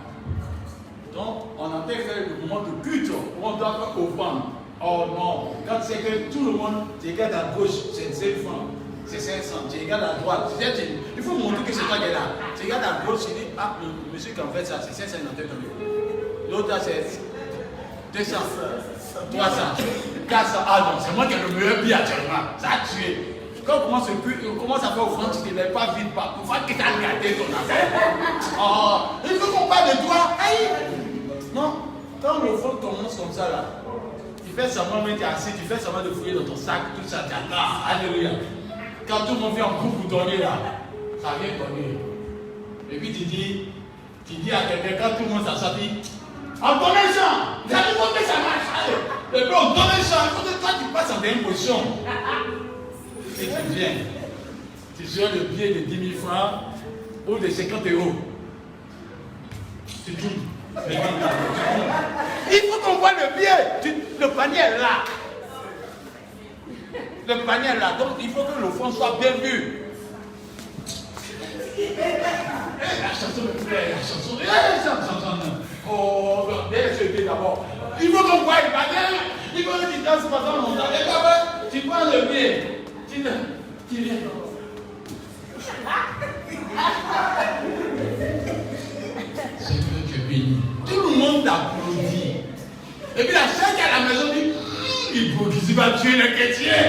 Donc, on entend faire le moment de culte où on doit faire offrande. Oh non, quand c'est que tout le monde, tu regardes à gauche, c'est 5 francs, c'est 500, tu regardes à droite, il faut montrer que c'est toi qui es là. Tu regardes à gauche, tu dis, ah, le monsieur qui en fait ça, c'est 550 euros. L'autre là, c'est 200, 300, 400, ah non, c'est moi qui ai le meilleur billet actuellement, ça a tué. Quand on commence à faire offrande, tu ne te lèves pas vite, pour voir que tu as regardé ton affaire. Oh, il faut qu'on parle de toi. Aïe. Non, quand l'offrande commence comme ça là, tu fais semblant, mais tu es assis, tu fais semblant de fouiller dans ton sac, tout ça, tu as là, alléluia. Quand tout le monde vient en groupe pour donner là, ça vient donner. Et puis tu dis à quelqu'un, quand tout le monde s'assoit, tu dis, en donnez ça, vous allez voir que ça marche. Et puis on donne ça, il faut que toi tu passes en dernière position. Et tu viens, tu sors le billet de 10 000 francs ou de 50 euros. Tu tournes. Il faut qu'on voit le billet. Le panier est là. Le panier est là. Donc il faut que l'offrande soit bien vue. La chanson me plaît. La chanson. Oh, laisse-le d'abord. Il faut qu'on voit le panier. Il faut que tu danses pendant longtemps. Et d'abord, tu prends le billet. Tu viens. C'est que tu es béni. Tout le monde t'applaudit. Et puis la chaîne qui est à la maison dit, il va tuer le chrétien.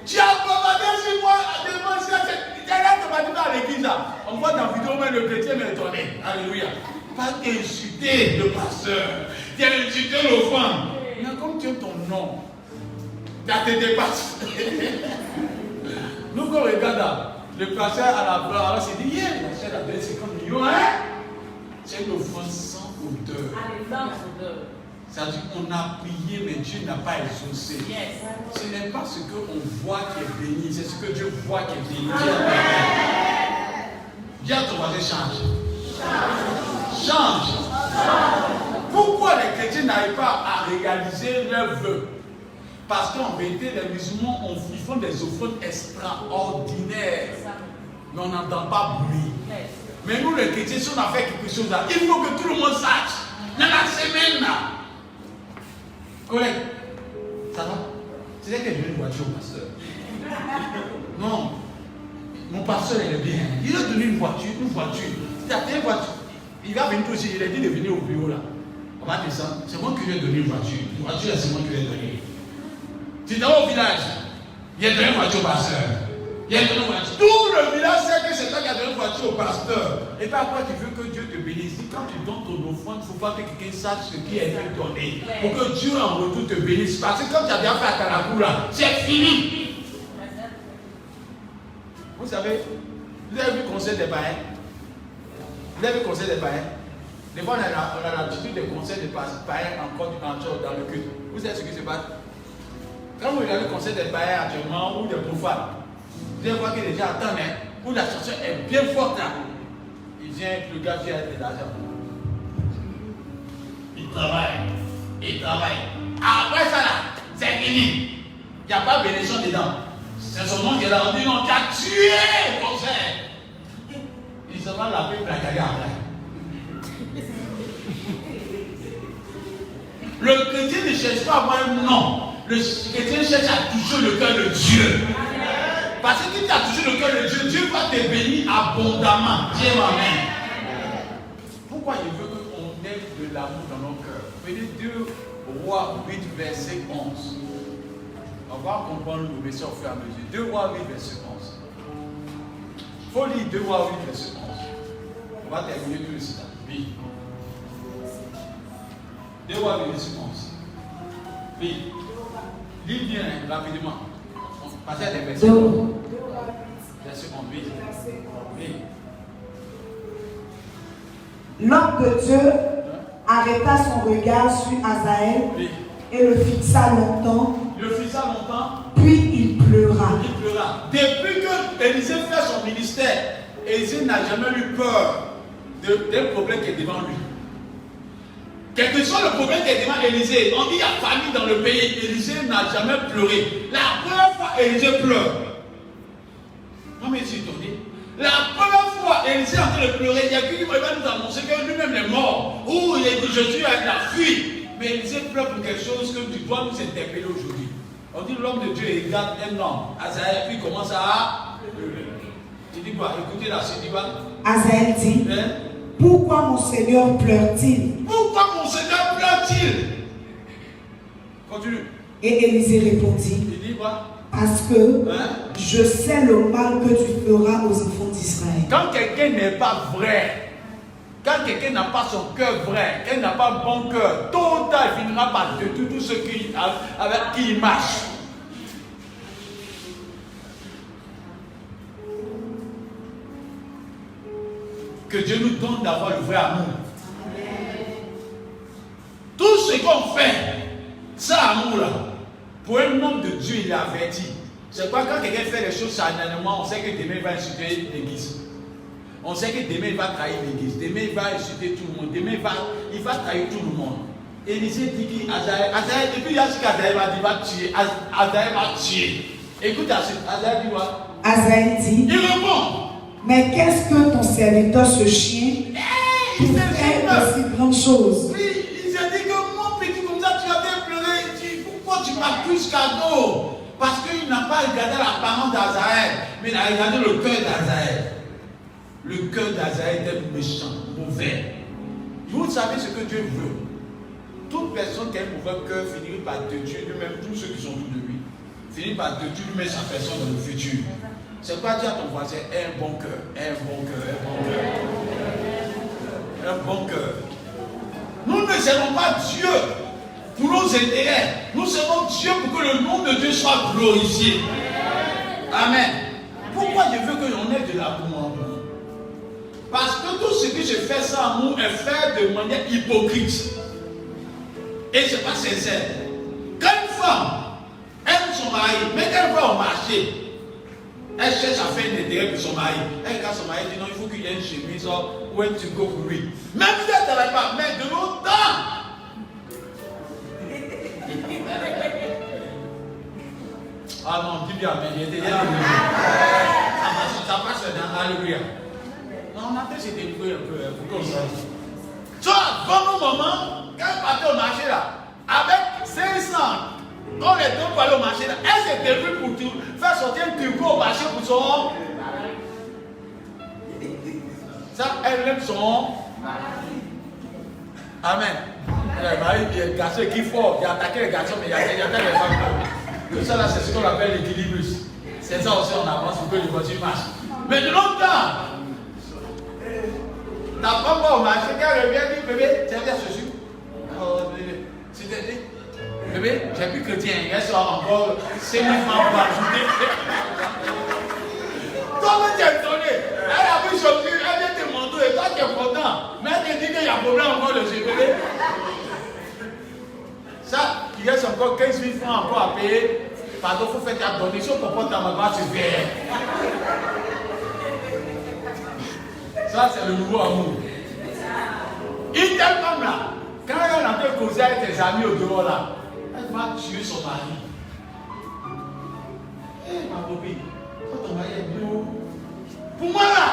Tu as bombardé sur moi à démonstrer cette là, tu m'as dit à l'église là. On voit dans la vidéo, mais le chrétien m'est étonné. Alléluia. Pas insulter le pasteur. Tu as insulté l'offrande. Mais comme tu as ton nom, tu as tes dépasses. Nous, quand on regarde là, le pasteur à la barre, alors c'est dit, la chaîne a donné 50 millions, hein? C'est une offrande sans odeur. Ça veut dire qu'on a prié, mais Dieu n'a pas exaucé. Yes. Ce n'est pas ce qu'on voit qui est béni, c'est ce que Dieu voit qui est béni. Dis à ton voisin, change. Pourquoi les chrétiens n'arrivent pas à réaliser leurs vœux? Parce qu'en vérité, les musulmans ils font des offrandes extraordinaires, mais on n'entend pas bruit. Yes. Mais nous, les chrétiens, si on a fait quelque chose là, il faut que tout le monde sache. Dans la semaine là. Collègue, ça va? C'est vrai qu'elle est une voiture au pasteur. Non. Mon pasteur, il est bien. Il a donné une voiture. Il a payé une voiture. Il va venir aussi. Il a dit de venir au bureau là. On va descendre. C'est moi qui lui ai donné une voiture. Une voiture, c'est moi qui lui ai donné. Tu es au village. Il a donné une voiture au pasteur. Il a donné une voiture. Tout le village sait que c'est toi qui as donné une voiture au pasteur. Et puis après, tu veux que Dieu te bénisse. Quand tu donnes ton offrande, il ne faut pas que quelqu'un sache ce qui est donné. Pour que Dieu en retour te bénisse. Parce que quand tu as bien fait à Kalabou là, c'est fini. Vous savez, vous avez vu le conseil des païens? Vous avez vu le conseil des païens? Des fois, on a l'habitude des conseils des païens encore dans le culte. Vous savez ce qui se passe? Quand vous regardez le conseil des païens actuellement ou des profanes, vous allez voir que les gens attendent, où la chanson est bien forte là. Il vient, le gars vient avec de l'argent. Il travaille. Après ça là, c'est fini. Il n'y a pas de bénédiction dedans. C'est son nom qui est là. On dit non, tu as tué le conseil. Il se va la paix placailler après. Le chrétien ne cherche pas à avoir un nom. Le chrétien cherche à toucher le cœur de Dieu. Parce que si tu as touché le cœur de Dieu, Dieu va te bénir abondamment. Dieu m'amène. Pourquoi il veut qu'on ait de l'amour dans nos cœurs? Venez 2 Rois 8, verset 11. On va comprendre le verset au fur et à mesure. 2 Rois 8, verset 11. Il faut lire 2 Rois 8, verset 11. On va terminer tout le site. Oui. 2 Rois 8, verset 11. Oui. Lis bien rapidement. Passez à des versets. Verset 11. Oui. L'homme de Dieu arrêta son regard sur Azaël et le fixa longtemps. Puis il pleura. Depuis que Élisée fait son ministère, Élisée n'a jamais eu peur d'un problème qui est devant lui. Quel que soit le problème qui est devant Élisée, on dit il y a famine dans le pays, Élisée n'a jamais pleuré. La première fois, Élisée pleure. Non mais c'est étonné. La première fois, Élisée est en train de pleurer, il y a quelqu'un qui va nous annoncer que lui-même est mort. Ou il a dit, je suis avec la fuite. Mais Élisée pleure pour quelque chose que tu dois nous interpeller aujourd'hui. On dit l'homme de Dieu égale un homme. Azaël, puis il commence à pleurer. Tu dis quoi? Écoutez la suite, dis quoi? Azaël dit, pourquoi mon Seigneur pleure-t-il? Pourquoi mon Seigneur pleure-t-il? Continue. Et Élisée répondit, il dit quoi? Parce que je sais le mal que tu feras aux enfants d'Israël. Quand quelqu'un n'est pas vrai, quand quelqu'un n'a pas son cœur vrai, qu'elle n'a pas un bon cœur, tôt ou tard il finira par détruire tous ceux avec qui il marche. Que Dieu nous donne d'avoir le vrai amour. Tout ce qu'on fait, ça amour-là, pour un homme de Dieu, il est averti. C'est quoi quand quelqu'un fait les choses charnellement, on sait que demain il va insulter l'église. On sait que demain il va trahir l'église. Demain il va insulter tout le monde. Demain il va trahir tout le monde. Élisée dit qu'Azaël, depuis il y a ce qu'Azaël va dire, va tuer. Azaël va tuer. Écoute Azaël dit quoi? Azaël dit, il répond. Mais qu'est-ce que ton serviteur, ce chien, pour faire de si grandes choses? Oui, il s'est dit que mon petit comme ça, tu as bien pleuré. Pourquoi tu m'accuses cadeau? Parce qu'il n'a pas regardé l'apparence d'Azaël, mais il a regardé le cœur d'Azaël. Le cœur d'Azaël était méchant, mauvais. Vous savez ce que Dieu veut. Toute personne qui a un mauvais cœur finit par détruire lui-même tous ceux qui sont autour de lui. Finit par détruire lui-même sa personne dans le futur. C'est quoi dire à ton voisin? Un bon cœur, un bon cœur, un bon cœur. Un bon cœur. Nous ne servons pas Dieu pour nos intérêts. Nous servons Dieu pour que le nom de Dieu soit glorifié. Amen. Pourquoi je veux que l'on ait de l'amour? Parce que tout ce que je fais sans amour est fait de manière hypocrite. Et ce n'est pas sincère. Quand une femme aime son mari, mais qu'elle va au marché, elle cherche à faire un intérêt pour son mari. Elle regarde son mari et dit non, il faut qu'il y ait une chemise ou un tugo pour lui. Même si elle ne travaille pas, mais de longtemps. Ah non, dis bien, mais il était là. Ça passe dans Alléluia. Non, on a fait se débrouiller un peu pour qu'on sache. Tu vois, dans nos moments, quand elle partait au marché là, avec 500, quand les deux pour aller au marché là, elle s'est débrouillée pour faire sortir un tugo au marché pour son. Ça, elle aime son. Amen. Le garçon qui est fort, il a attaqué les garçons, mais il a attaqué les femmes. Ça là, c'est ce qu'on appelle l'équilibrus. C'est ça aussi, on avance pour que les voitures marchent. Mais de longtemps, ta femme va au marché, quand elle revient, elle dit bébé, tu as bien ceci. Oh bébé, c'est-à-dire, bébé, j'ai plus chrétien, il reste encore 5 000 francs pour ajouter. Toi-même, tu es étonné. Elle a vu son truc, elle vient te montrer, et toi tu es content. Mais elle te dit qu'il y a problème encore de ce bébé. Ça, il reste encore 15 000 francs encore à payer. Pardon, il faut faire ta donation pour prendre ta maman se faire. Ça, c'est le nouveau amour. Une telle femme là, quand elle est en train de causer avec tes amis au dehors là, elle va tuer son mari. Hé, ma copine, quand ton mari est bio, pour moi là,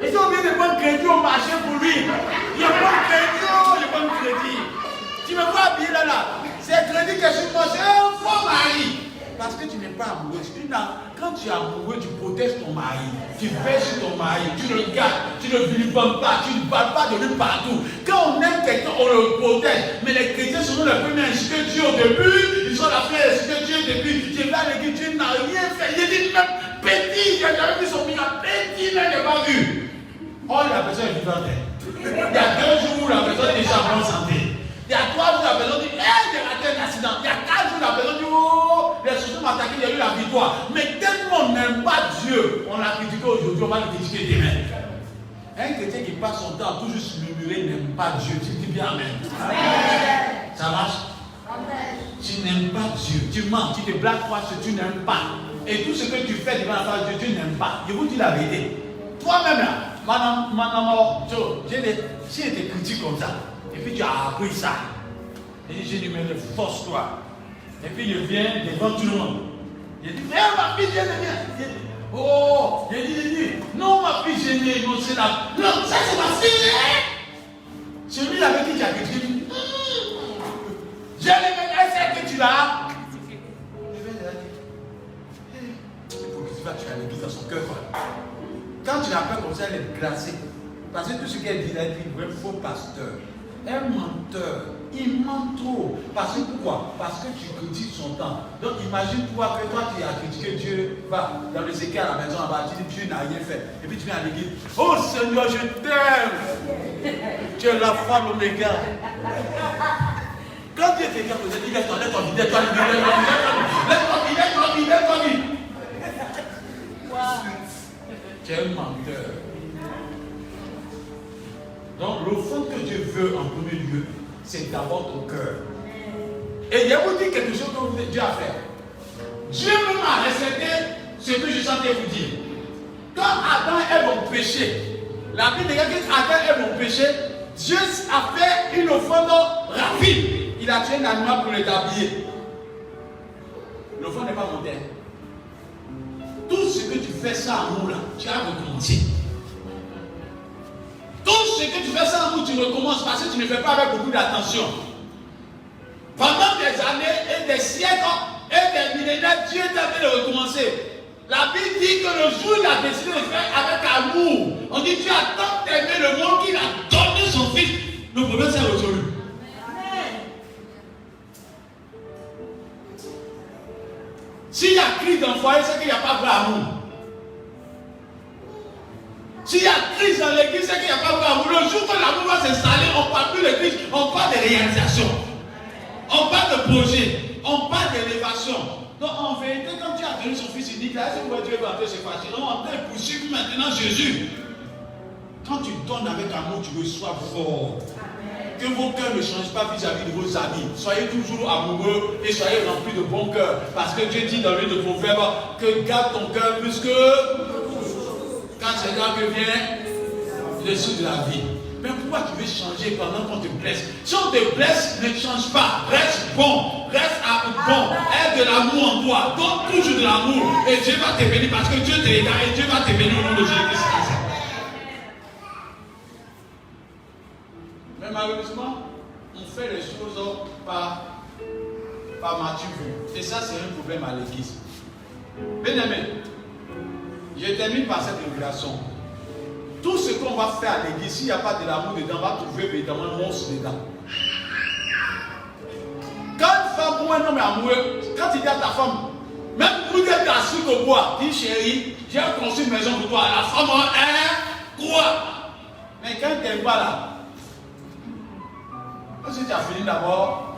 ils ont bien de bons crédits au marché pour lui. Il y a bon crédit, il y a bon crédit. Tu me vois bien là, c'est crédit que je suis moi, c'est un faux mari. Parce que tu n'es pas amoureux. Quand tu es amoureux, tu protèges ton mari. Tu veilles sur ton mari. Tu le gardes. Tu ne vilipends pas. Tu ne parles pas de lui partout. Quand on aime quelqu'un, on le protège. Mais les chrétiens sont les premiers à insulter Dieu au début. Ils sont la première à insulter Dieu au début. Tu vas à l'église, Dieu n'a rien fait. Il dit même petit. Il n'a jamais vu son miracle. Petit, il n'a pas vu. Oh, la personne est vivante. Il y a 2 jours où la personne est déjà en bonne santé. Il y a 3 jours où la personne dit, hey, j'ai raté un accident. Il y a 4 jours où la personne dit, oh, foi. Mais tellement on n'aime pas Dieu, on l'a critiqué aujourd'hui, on va le critiquer demain. Un chrétien qui passe son temps à tout juste murmurer n'aime pas Dieu. Tu dis bien Amen. Amen. Ça marche? Amen. Tu n'aimes pas Dieu. Tu mens, tu te blagues quoi ce que tu n'aimes pas. Et tout ce que tu fais devant la face de Dieu, tu n'aimes pas. Je vous dis la vérité. Toi-même là, madame, si elle te critique comme ça, et puis tu as appris ça, et je lui mets le force-toi. Et puis je viens devant tout le monde. Je dis, mais ma fille, je viens. Oh, je dis, non, ma fille, je n'ai non, c'est là. Non, ça c'est ma fille. Celui avec qui tu as critiqué, je l'ai même celle que tu l'as. Il faut que tu vas tuer l'église dans son cœur. Quand tu l'appelles comme ça, elle est glacée. Parce que tout ce qu'elle dit, elle dit, un faux pasteur, un menteur. Il ment trop. Parce que pourquoi? Parce que tu critiques son temps. Donc imagine-toi que toi tu as critiqué Dieu, va dans le séquel à la maison là-bas, tu dis Dieu n'a rien fait. Et puis tu viens à l'église. Oh Seigneur, je t'aime. Tu es la foi l'oméga. Quand Dieu te regarde, il dit laisse-toi vite, laisse-toi vite. Tu es un menteur. Donc l'offrande que Dieu veut en premier lieu, c'est d'abord ton cœur. Et je vous dis quelque chose que Dieu a fait. Dieu même a respecté ce que je sentais vous dire. Quand Adam et Ève ont péché, la Bible dit que Adam et Ève ont péché, Dieu a fait une offrande rapide. Il a tué un animal pour les habiller. L'offrande n'est pas montée. Tout ce que tu fais sans amour là, tu as recommencé. Tout ce que tu fais sans amour, tu recommences parce que tu ne fais pas avec beaucoup d'attention. Pendant des années et des siècles et des millénaires, Dieu t'a fait de recommencer. La Bible dit que le jour où il a décidé de faire avec amour, on dit Dieu a tant aimé le monde qu'il a donné son fils. Le problème s'est résolu. S'il y a crise dans le foyer, c'est qu'il n'y a pas d'amour. S'il y a crise dans l'église, c'est qu'il n'y a pas d'amour. Le jour où l'amour va s'installer, on ne parle plus de crise, on parle de réalisation. On parle de projet, on parle d'élévation. Donc en vérité, quand Dieu a donné son fils unique, là, c'est pourquoi Dieu va te se fâcher. Non, on peut poursuivre maintenant Jésus. Quand tu donnes avec amour, tu reçois fort. Que vos cœurs ne changent pas vis-à-vis de vos amis. Soyez toujours amoureux et soyez remplis de bon cœur. Parce que Dieu dit dans le livre de Proverbes que garde ton cœur plus que quand c'est là que vient le sou de la vie. Mais pourquoi tu veux changer pendant qu'on te blesse? Si on te blesse, ne change pas. Reste bon. Reste bon. Aie de l'amour en toi. Donne toujours de l'amour. Et Dieu va te bénir parce que Dieu te regarde et Dieu va te bénir au nom de Jésus-Christ. Mais malheureusement, on fait les choses par maturité. Et ça, c'est un problème à l'église. Bien-aimé, je termine par cette révélation. Tout ce qu'on va faire à l'église, s'il n'y a pas de l'amour dedans, on va trouver évidemment un monstre dedans. Quand une femme ou un homme est amoureux, quand il dit à ta femme, même pour qu'elle t'assure au bois, dis chérie, j'ai construit une maison pour toi. La femme est quoi? Mais quand elle t'aime pas là, si tu as fini d'abord,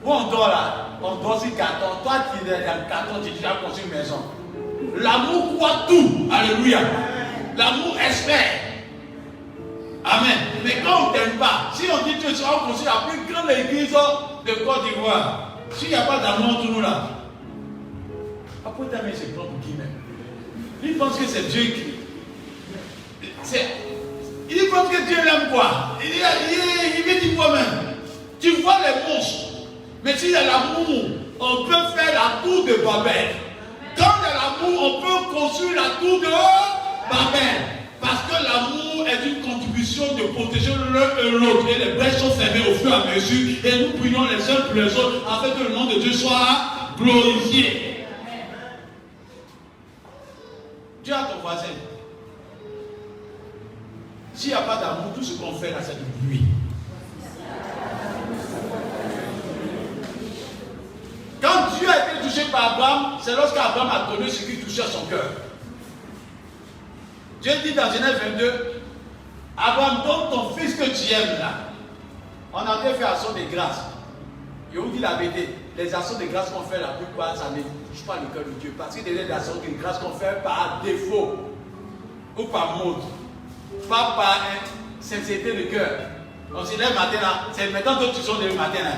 où on dort là, on dort sur carton. Toi qui es dans le carton, tu as construit une maison. L'amour croit tout. Alléluia. L'amour espère. Amen. Mais quand on ne t'aime pas, si on dit que tu seras construit la plus grande église de Côte d'Ivoire, s'il n'y a pas d'amour entre nous là, après t'aimer c'est propre qui même. Il pense que c'est Dieu qui. Il pense que Dieu l'aime quoi? Il veut dire quoi-même? Tu vois les monstres. Mais s'il y a l'amour, on peut faire la tour de Babel. Quand il y a l'amour, on peut construire la tour de Babel. Parce que l'amour est une contribution de protéger l'un et l'autre. Et les brèches sont fermées au fur et à mesure. Et nous prions les uns pour les autres afin que le nom de Dieu soit glorifié. Dieu a ton voisin. S'il n'y a pas d'amour, tout ce qu'on fait là, c'est du bruit. Quand Dieu a été touché par Abraham, c'est lorsqu'Abraham a donné ce qui touchait son cœur. Dieu dit dans Genèse 22, Abraham, donne ton fils que tu aimes là. On a fait action de grâce. Je vous dis la vérité. les actions de grâce qu'on fait, la plupart, ça ne touche pas le cœur de Dieu. Parce que des actions de grâce qu'on fait par défaut ou par mode, pas par sincérité de cœur. On se lève matin là, c'est maintenant que tu sors le matin là.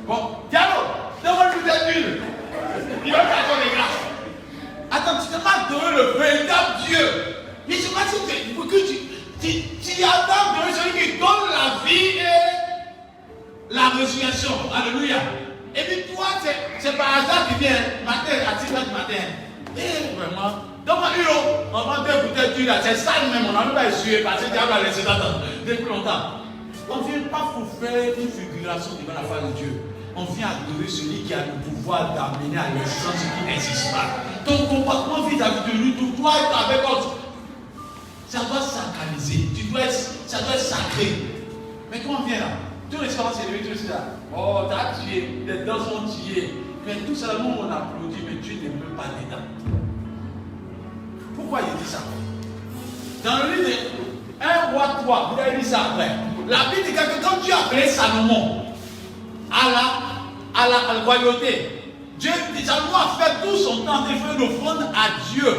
Bon, Diallo, demande-lui des huiles. Il va faire ton grâce. Attends, tu te vas adorer le véritable Dieu. Mais je sais pas si tu attends de celui qui donne la vie et la résurrection. Alléluia. Et puis toi, c'est par hasard qui vient matin à 6h du matin. Et vraiment, donne-moi une eau. On prend 2 bouteilles d'huile là. C'est ça même, on n'en a pas essuyer parce que Dieu va laisser d'attendre depuis longtemps. On ne vient pas pour faire une figuration devant la face de Dieu. On vient adorer celui qui a le pouvoir d'amener à l'essence ce qui n'existe pas. Ton comportement vis-à-vis de lui, tu dois être avec autre. Ça doit sacraliser. Ça doit être sacré. Mais quand on vient là, tous les soirs, c'est levé, tout ça. Oh, t'as tué, les dents sont tuées. Mais tout ça, nous, on applaudit, mais Dieu ne met pas dedans. Pourquoi il dit ça? Dans le livre de 1 roi 3, vous avez dit ça après. La Bible dit que quand Dieu a appelé Salomon à la royauté, Dieu dit, Salomon a fait tout son temps de faire une offrande à Dieu.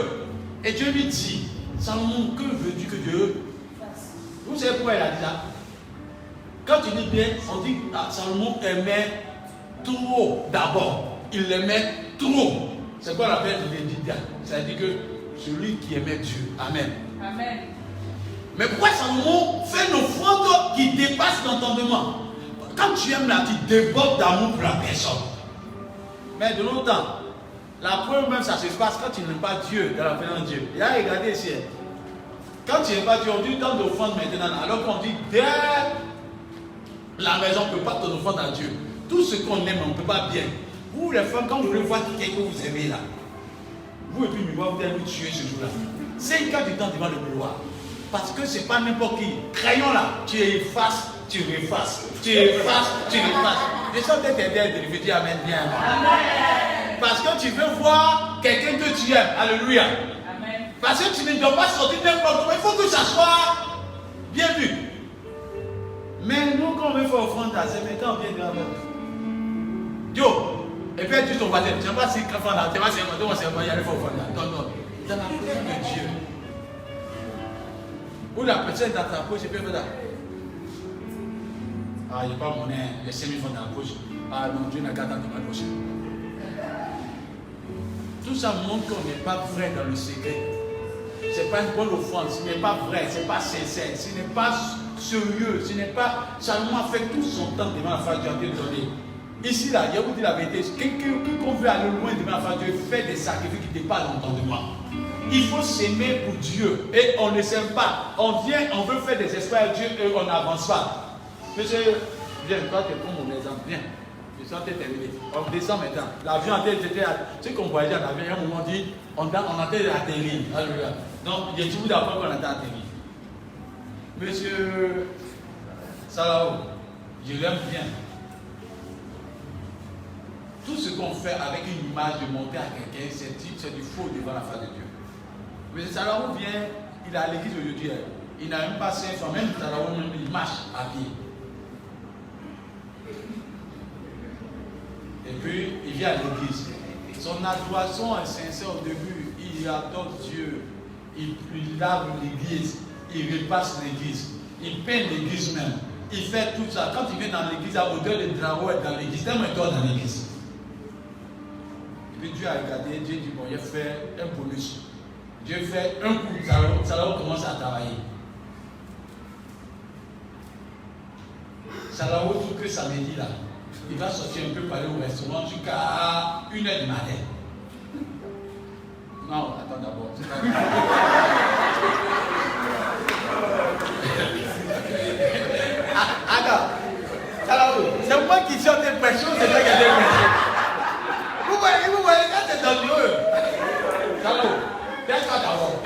Et Dieu lui dit, Salomon, que veux-tu que Dieu fasse? Vous savez pourquoi il a dit ça? Quand tu dis bien, on dit que Salomon aimait trop d'abord. Il aimait trop. C'est quoi la peine de dire? C'est-à-dire que celui qui aimait Dieu. Amen. Amen. Mais pourquoi Salomon fait une offrande qui dépasse l'entendement? Quand tu aimes là, tu débordes d'amour pour la personne. Mais de l'autre temps, la preuve même, ça se passe quand tu n'aimes pas Dieu, dans la présence de Dieu. Et là, regardez ici. Quand tu n'aimes pas Dieu, on dit tant d'offrandes maintenant, alors qu'on dit dès la maison, on ne peut pas ton offrande à Dieu. Tout ce qu'on aime, on ne peut pas bien. Vous, les femmes, quand vous voulez voir quelqu'un que vous aimez là, vous et puis miroir, vous allez vous tuer ce jour-là. 5 ans du temps devant le miroir. Parce que ce n'est pas n'importe qui. Crayon là, tu effaces, tu refaces, tu effaces, tu refaces. Je sens que tu es derrière, je dis Amen bien. Amen. Parce que tu veux voir quelqu'un que tu aimes. Alléluia. Amen. Parce que tu ne dois pas sortir n'importe comment. Il faut que ça soit bien vu. Mais nous, quand on veut faire offrande, c'est maintenant on vient de la mort. Yo, et puis tu ton baptême. Tu n'as pas si grand là, tu vas se demander, on s'est envoyé à faire offrande là. Non, non. Dans la présence de Dieu. Où la personne est dans ta poche, je peux faire ça. Ah, il n'y a pas mon nez, les 5 000 francs dans la poche. Ah non, Dieu n'a qu'à dans ma poche. Tout ça montre qu'on n'est pas vrai dans le secret. Ce n'est pas une bonne offrande, ce n'est pas vrai, ce n'est pas sincère, ce n'est pas sérieux, ce n'est pas. Salomon a fait tout son temps devant la face de Dieu. Ici, là, je vous dis la vérité, quiconque veut aller loin devant la face de Dieu, fait des sacrifices qui dépassent l'entendement. Il faut s'aimer pour Dieu et on ne s'aime pas. On vient, on veut faire des espoirs à Dieu et on n'avance pas. Monsieur, viens, toi tu prends mon exemple, viens. Je suis en train de terminer. On descend maintenant. L'avion en tête, c'était. Tu sais qu'on voyageait en avion, à un moment dit, on a tête d'atterrir. Alléluia. Donc, il y a toujours d'abord qu'on a atterri. Monsieur Salao, je l'aime bien. Tout ce qu'on fait avec une image de monter à quelqu'un, c'est du faux devant la face de Dieu. Mais Salao vient, il est à l'église aujourd'hui. Il n'a même pas 5 fois, même Salao, il marche à pied. Et puis, il vient à l'église. Son adoration est sincère au début. Il adore Dieu. Il lave l'église. Il repasse l'église. Il peint l'église même. Il fait tout ça. Quand il vient dans l'église, à odeur de drapeau est dans l'église. Tellement il dort dans l'église. Et puis Dieu a regardé. Dieu dit, bon, il a fait un bonus. Dieu fait un coup. Salao commence à travailler. Salao, tout que ça me dit là. Il va sortir un peu pour aller au restaurant jusqu'à 1h du matin. Non, attends d'abord. Attends. C'est moi qui sors des pressions, c'est toi qui as des pressions. Vous voyez, ça c'est dangereux. Salao, laisse-moi d'abord.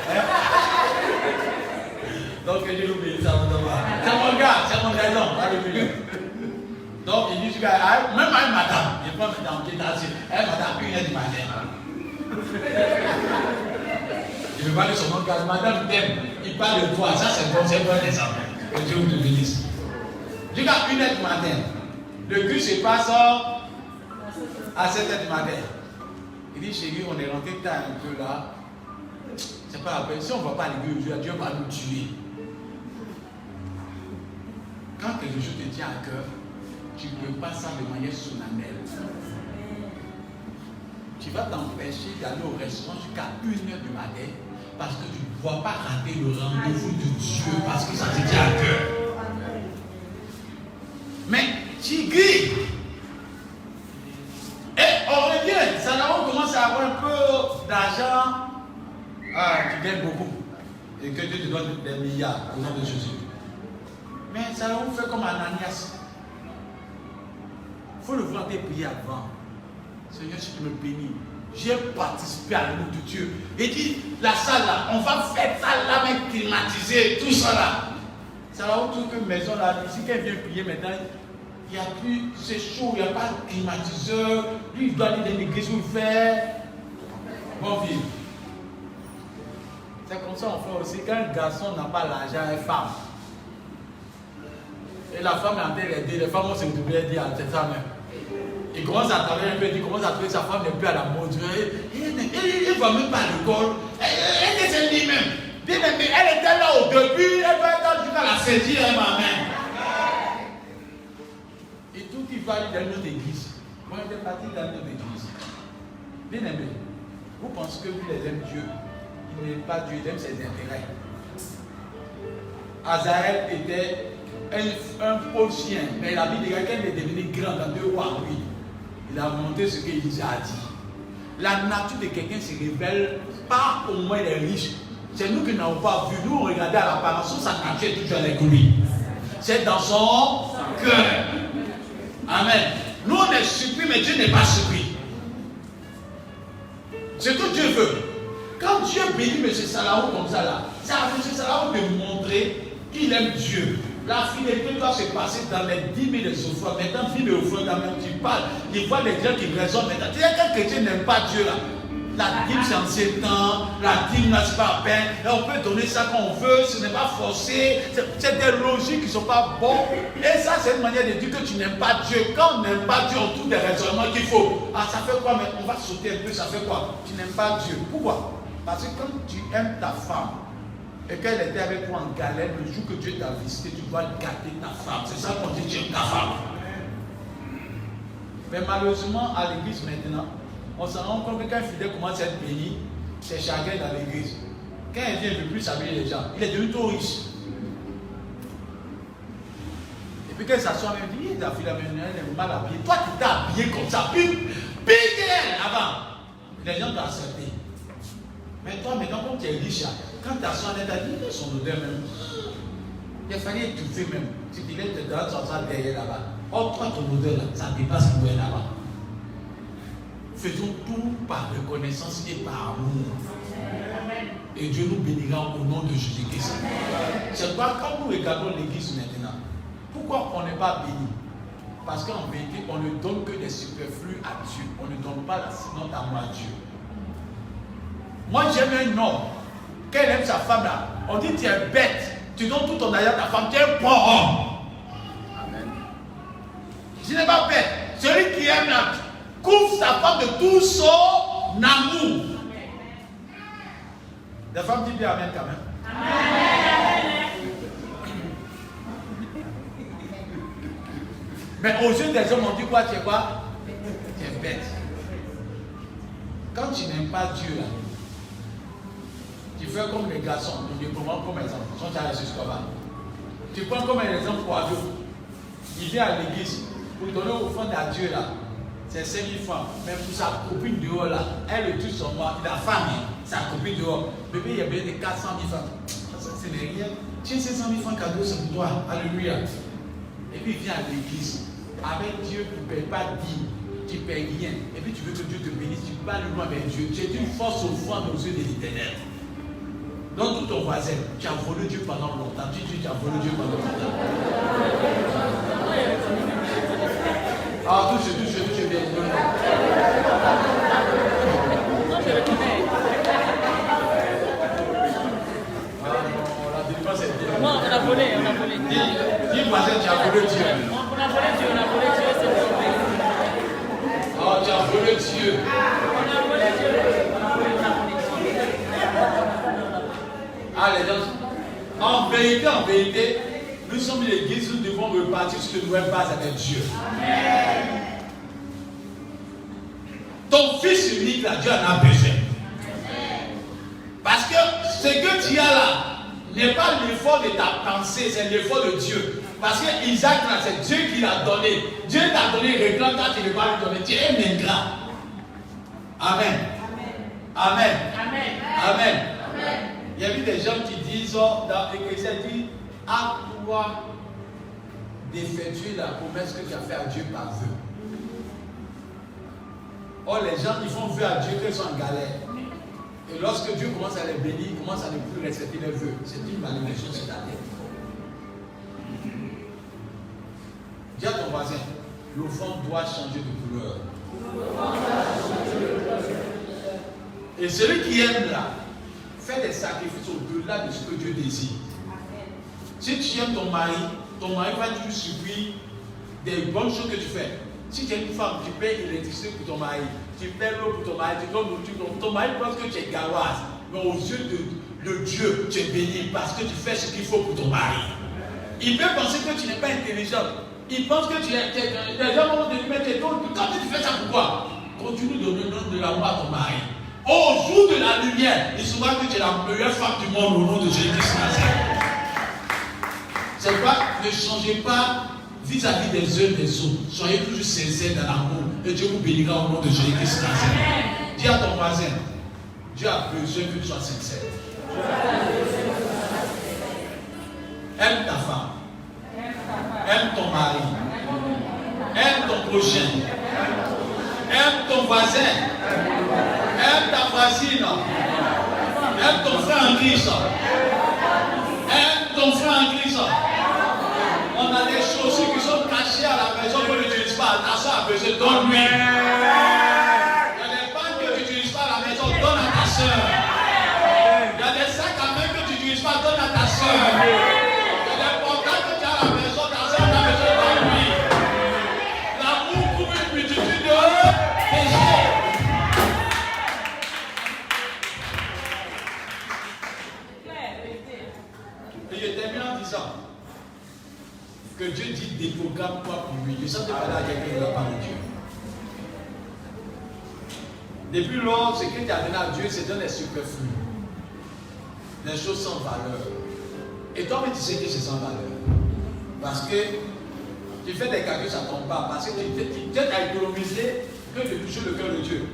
Donc je l'oublie, ça va d'abord. C'est mon gars, c'est mon raison, à le milieu. Donc il dit, même à une madame, il prend madame qui est assise, madame, 1h du matin. Il veut parler sur mon gars, madame t'aime, il parle de toi, ça c'est bon, c'est bon exemple. Que Dieu vous bénisse. Jusqu'à 1h du matin. Le bus se passe à 7h du matin. Il dit, chérie, on est rentré tard un peu là. C'est pas la peine. Si on ne va pas l'église, Dieu va nous tuer. Quand quelque chose te tient à cœur, tu ne peux pas ça de manière solennelle. Tu vas t'empêcher d'aller au restaurant jusqu'à 1h du matin parce que tu ne dois pas rater le rendez-vous de Dieu parce que ça te tient à cœur. Mais tu grilles. Et on revient. Salomon commence à avoir un peu d'argent. Ah, tu gagnes beaucoup. Et que Dieu te donne des milliards au nom de Jésus. Mais Salomon fait comme Ananias. Il faut le voir prier avant. Seigneur, si tu me bénis, j'ai participé à l'œuvre de Dieu. Et dit, la salle là, on va faire ça là, mais climatiser, tout ça là. Salomon trouve que maison là, ici, quand il vient prier maintenant, il n'y a plus, c'est chaud, il n'y a pas de climatiseur. Lui, il doit aller dans l'église où il fait bon vivre. C'est comme ça on fait aussi. Quand un garçon n'a pas l'argent, une femme. Et la femme est en train d'aider, les femmes vont se retrouver et dire, c'est ça même. Il commence à travailler un peu, il commence à trouver sa femme n'est plus à la mode. Il ne va même pas à l'école. Elle est elle-même. Bien aimée, elle était là au début, elle va être là jusqu'à la saisir, elle m'amène. Et tout qui va dans notre église. Moi, j'étais parti dans notre église. Bien aimé, vous pensez que lui, il aime Dieu. Il n'aime pas Dieu, il aime ses intérêts. Azaël était un pauvre chien, mais la vie de quelqu'un est devenu grand dans 2 rois, oui. Il a monté ce qu'Élisée a dit. La nature de quelqu'un se révèle pas au moins les riches. C'est nous qui n'avons pas vu. Nous, on regardait à l'apparence, sa nature est toujours avec lui. C'est dans son cœur. Amen. Nous, on est surpris, mais Dieu n'est pas surpris. Ce que Dieu veut. Quand Dieu bénit M. Salahou comme ça, là, ça a M. Salahou de montrer qu'il aime Dieu. La fidélité doit se passer dans les 10 000 offrandes. Maintenant, 10 000 offrandes, quand tu parles, il voit les gens qui raisonnent maintenant. Tu sais, quand quelqu'un n'aime pas Dieu, là, la dîme c'est en 7 ans, la dîme là c'est pas à peine, et on peut donner ça quand on veut, ce n'est pas forcé, c'est des logiques qui ne sont pas bonnes. Et ça, c'est une manière de dire que tu n'aimes pas Dieu. Quand on n'aime pas Dieu, on trouve des raisonnements qu'il faut. Ah, ça fait quoi, mais on va sauter un peu, ça fait quoi? Tu n'aimes pas Dieu. Pourquoi? Parce que quand tu aimes ta femme, et qu'elle était avec toi en galère, le jour que Dieu t'a visité, tu dois garder ta femme. C'est ça qu'on dit, tu aimes ta femme. Mais malheureusement, à l'église maintenant, on s'en rend compte que quand un fidèle commence à être béni, c'est chagrin dans l'église. Quand il vient, il ne veut plus s'habiller les gens. Il est devenu trop riche. Et puis quand il s'assoit, il dit, ta fille, elle est mal habillée. Toi, tu t'es habillé comme ça. Puis elle avant. Les gens t'ont accepté. Mais toi, maintenant, quand tu es riche, quand tu assois, tu as dit, son odeur même. Il a fallu étouffer même. Si tu laisses tes dents sortir derrière là-bas. Oh, toi, ton odeur là, ça dépasse l'odeur là-bas. Faisons tout par reconnaissance et par amour. Et Dieu nous bénira au nom de Jésus-Christ. C'est pourquoi quand nous regardons l'église maintenant, pourquoi on n'est pas béni? Parce qu'en vérité, on ne donne que des superflus à Dieu. On ne donne pas notre amour à Dieu. Moi, j'aime un homme. Quand il aime sa femme là, on dit tu es bête. Tu donnes tout ton argent à ta femme, tu es un bon homme. Amen. Je n'ai pas bête. Celui qui aime là, couvre sa femme de tout son amour. Les femmes disent bien amen quand même. Amen. Mais aux yeux des hommes, on dit quoi? Tu es quoi? Tu es bête. Quand tu n'aimes pas Dieu là, tu fais comme les garçons, je prends comme exemple, son Charles Escobar. Tu prends comme un exemple pour Dieu. Il vient à l'église pour donner offrande à Dieu là. C'est 5 000 francs. Mais pour sa copine dehors là, elle le tue son moi, il a famille, sa copine dehors. Bébé, il y a besoin de 400 000 francs. Ça, ce n'est rien. Tiens, 500 000 francs cadeau, c'est pour toi. Alléluia. Et puis il vient à l'église. Avec Dieu, tu ne payes pas 10, tu ne payes rien. Et puis tu veux que Dieu te bénisse, tu ne peux pas aller loin avec Dieu. Tu es une force offrande aux yeux de l'Éternel. Donc tout ton voisin, tu as volé Dieu pendant longtemps. Tu as volé Dieu pendant longtemps. Ah, touche bien. Non, je le connais. Ah non, la délivrance est bien. Non, on a volé. Dis voisin, tu as volé. volé Dieu. On a volé Dieu, c'est le problème. Oh, tu as volé Dieu. On a volé Dieu. Ah, les gens. En vérité, nous sommes l'église où nous devons repartir sur de nouvelles bases avec Dieu. Amen. Ton fils unique, là, Dieu en a besoin. Parce que ce que tu as là n'est pas l'effort de ta pensée, c'est l'effort de Dieu. Parce que Isaac, c'est Dieu qui l'a donné. Dieu t'a donné, réclame quand tu ne vas lui donner. Tu es ingrat. Amen. Amen. Amen. Amen. Amen. Il y a eu des gens qui disent dans l'Église, dit à toi d'effectuer la promesse que tu as fait à Dieu par vœu. Or, les gens ils font vœu à Dieu qu'ils sont en galère. Et lorsque Dieu commence à les bénir, il commence à ne plus respecter les vœux. C'est une malédiction sur ta tête. Dis à ton voisin, l'offrande doit changer de couleur. Et celui qui aime là, fait des sacrifices au-delà de ce que Dieu désire. Si tu aimes ton mari va toujours subir des bonnes choses que tu fais. Si tu es une femme, tu payes l'électricité pour ton mari, tu payes l'eau pour ton mari, tu donnes nourriture pour ton mari, pense que tu es garoise. Mais aux yeux de Dieu, tu es béni parce que tu fais ce qu'il faut pour ton mari. Il peut penser que tu n'es pas intelligent. Il pense que tu es. Les gens vont te dire, quand tu fais ça, pourquoi? Continue de donner de l'amour à ton mari. Au jour de la lumière, il saura que tu es la meilleure femme du monde au nom de Jésus-Christ. C'est quoi? Ne changez pas vis-à-vis des uns des autres. Soyez toujours sincères dans l'amour et Dieu vous bénira au nom de Jésus-Christ. Dis à ton voisin, Dieu a besoin que tu sois sincère. Aime ta femme. Aime ton mari. Aime ton prochain. Aime ton voisin. Aime ta voisine. Aime ton frère en Christ. Aime ton frère en Christ. On a des choses qui sont cachées à la maison qu'on n'utilise pas. Ta soeur a besoin, donne-lui. Il y a des pannes que tu n'utilises pas à la maison, donne à ta soeur. Il y a des sacs à main que tu n'utilises pas, donne à ta soeur. Il y a des portables que tu as à la maison, ta soeur a besoin, donne-lui. L'amour couvre une multitude de péchés. Et je termine en disant que Dieu dit déprogramme-toi pour lui. Je sens de parler à quelqu'un de la part de Dieu. Depuis lors, ce que tu as donné à Dieu, c'est donné superflu. Des choses sans valeur. Et toi-même, tu sais que c'est sans valeur. Parce que tu fais des calculs, ça ne tombe pas. Parce que tu t'as économisé que de toucher le cœur de Dieu.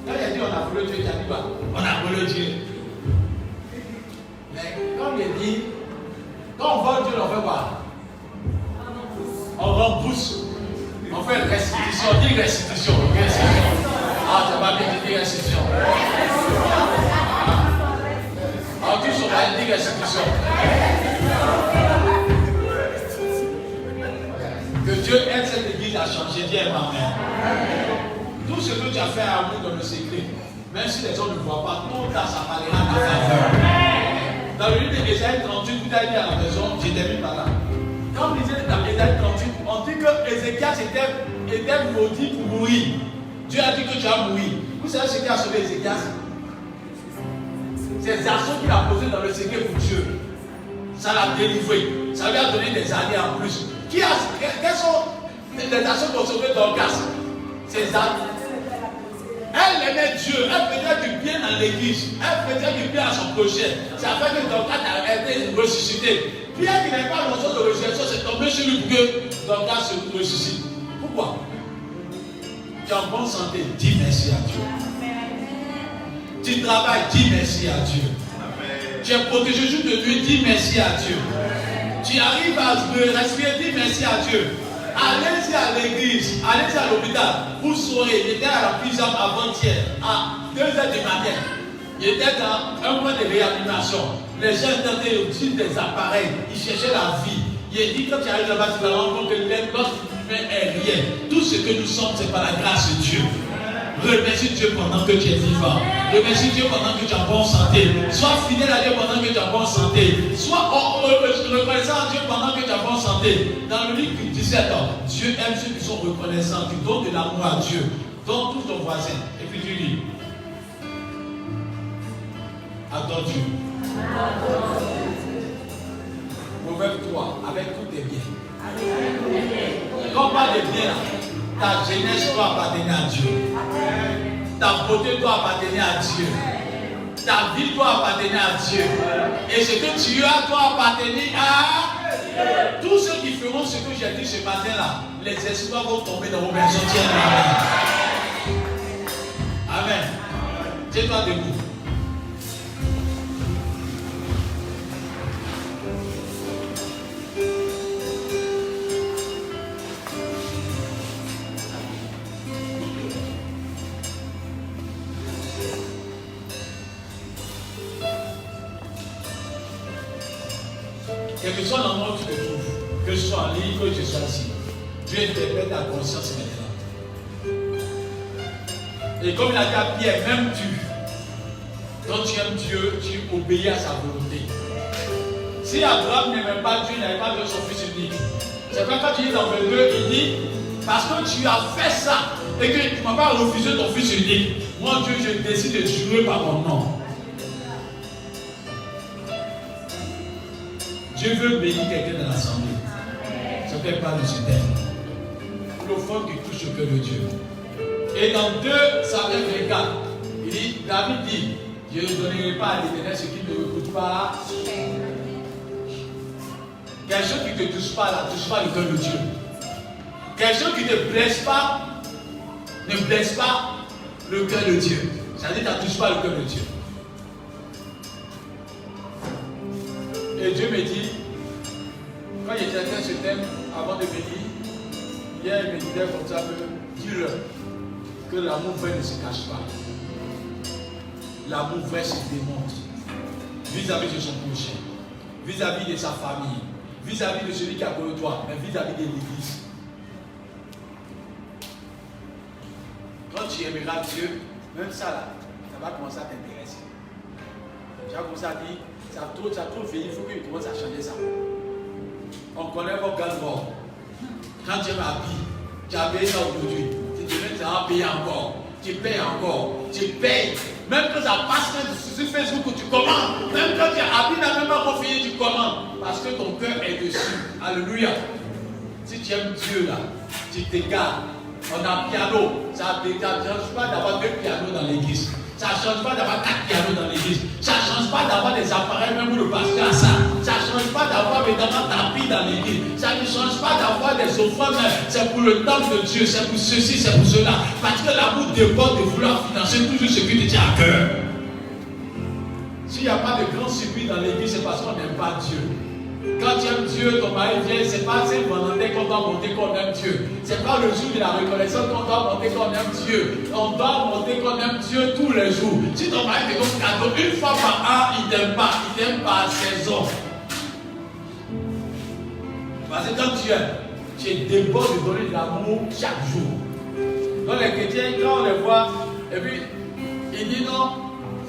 Quand il a dit on a volé Dieu, tu as dit quoi? On a volé Dieu. Mais comme il dit, quand on vole Dieu, on fait quoi? On repousse. On fait une restitution. On dit restitution. Ah, tu n'as pas bien dit restitution. En tout, on va dire restitution. Que Dieu aide cette église à changer. Dis Amen. Tout ce que tu as fait à nous dans le secret, même si les gens ne voient pas, tout ça, ça parlera à ta faveur. Dans le livre d'Ésaïe 38, vous avez dit à la maison, j'ai terminé par là. Quand on disait dans Ésaïe 38, on dit que Ézéchias était maudit pour mourir. Dieu a dit que tu vas mourir. Vous savez ce qui a sauvé Ézéchias? C'est les actions qu'il a posées dans le secret pour Dieu. Ça l'a délivré. Ça lui a donné des années en plus. Quelles sont les actions qui ont sauvé Dorcas? C'est ça. Elle aimait Dieu, elle faisait du bien dans l'église, elle faisait du bien à son prochain. Ça fait que Dorcas a été ressuscité. Pierre qui n'avait pas l'onction de résurrection, c'est tombé sur lui pour que Dorcas se ressuscite. Pourquoi? Tu es en bonne santé, dis merci à Dieu. Tu travailles, dis merci à Dieu. Tu es protégé juste de lui, dis merci à Dieu. Tu arrives à respirer, dis merci à Dieu. Allez-y à l'église, allez-y à l'hôpital. Vous saurez, j'étais à la prison avant-hier, à 2h du matin. J'étais dans un point de réanimation. Les gens étaient au-dessus des appareils, ils cherchaient la vie. Il dit quand tu arrives là-bas, tu vas rendre compte que l'être humain est rien. Tout ce que nous sommes, c'est par la grâce de Dieu. Remercie Dieu pendant que tu es vivant. Remercie Dieu pendant que tu es en bonne santé. Sois fidèle à Dieu pendant que tu es en bonne santé. Sois reconnaissant à Dieu pendant que tu es en bonne santé. chanté. Dans le livre 17 ans, Dieu aime ceux qui sont reconnaissants, qui donnent de l'amour à Dieu. Donne tout ton voisin. Et puis tu lis. Adore Dieu. Relève-toi avec tous tes biens. Quand on parle des biens, ta jeunesse doit appartenir à Dieu. Ta beauté doit appartenir à Dieu. Ta vie doit appartenir à Dieu. Et ce que tu as doit appartenir à tous ceux qui feront ce que j'ai dit ce matin-là. Les espoirs vont tomber dans vos maisons. Amen. Tiens-toi debout. Quel que soit l'endroit où tu te trouves, que ce soit en ligne, que ce soit ici, Dieu interprète ta conscience maintenant. Et comme il a dit à Pierre, même tu, quand tu aimes Dieu, tu obéis à sa volonté. Si Abraham n'aimait pas Dieu, il n'avait pas donné son fils unique. C'est pourquoi quand tu lis dans le 22, il dit, parce que tu as fait ça et que tu ne m'as pas refusé ton fils unique, moi Dieu, je décide de jurer par mon nom. Dieu veut bénir quelqu'un dans l'assemblée. Ça fait pas de ce thème. L'offrande qui touche le cœur de Dieu. Et dans 2 Samuel 24, il dit, David dit, je ne donnerai pas à l'Éternel ce qui ne me coûte pas. Quelque chose qui ne te touche pas là, touche pas le cœur de Dieu. Quelque chose qui ne te blesse pas, ne blesse pas le cœur de Dieu. C'est-à-dire que tu ne touches pas le cœur de Dieu. Et Dieu me dit, quand il était à ce thème, avant de venir, hier il me disait comme ça, dis-leur que l'amour vrai ne se cache pas. L'amour vrai se démontre vis-à-vis de son prochain, vis-à-vis de sa famille, vis-à-vis de celui qui a connu toi, mais vis-à-vis de l'église. Quand tu aimeras Dieu, même ça là, ça va commencer à t'intéresser. Tu vas commencer à dire, ça a trop vieilli, il faut qu'il commence à changer ça. On connaît vos gaz-morts. Quand tu m'habilles, tu as payé ça aujourd'hui. Tu deviens, tu vas payer encore. Tu payes encore. Tu payes. Même quand ça passe sur Facebook où tu commandes. Même quand tu es habillé, n'a même pas encore fini, tu commandes. Parce que ton cœur est dessus. Alléluia. Si tu aimes Dieu là, tu t'égares. On a un piano. Ça ne change pas d'avoir 2 pianos dans l'église. Ça ne change pas d'avoir 4 pianos dans l'église. Ça ne change pas d'avoir des appareils, même où le pasteur a ça. Ça ne change pas d'avoir évidemment tapis dans l'église. Ça ne change pas d'avoir des offrandes. C'est pour le temple de Dieu. C'est pour ceci, c'est pour cela. Parce que l'amour déborde de vouloir financer toujours ce qui te tient à cœur. S'il n'y a pas de grand circuit dans l'église, c'est parce qu'on n'aime pas Dieu. Quand tu aimes Dieu, ton mari vient, c'est pas Saint-Valentin qu'on doit monter qu'on aime Dieu. C'est pas le jour de la reconnaissance qu'on doit monter qu'on aime Dieu. On doit monter qu'on aime Dieu tous les jours. Si ton mari te donne cadeau une fois par an, il t'aime pas. Il t'aime par saison. Parce que quand tu es débordé de donner de l'amour chaque jour. Donc les chrétiens, quand on les voit, et puis ils disent non,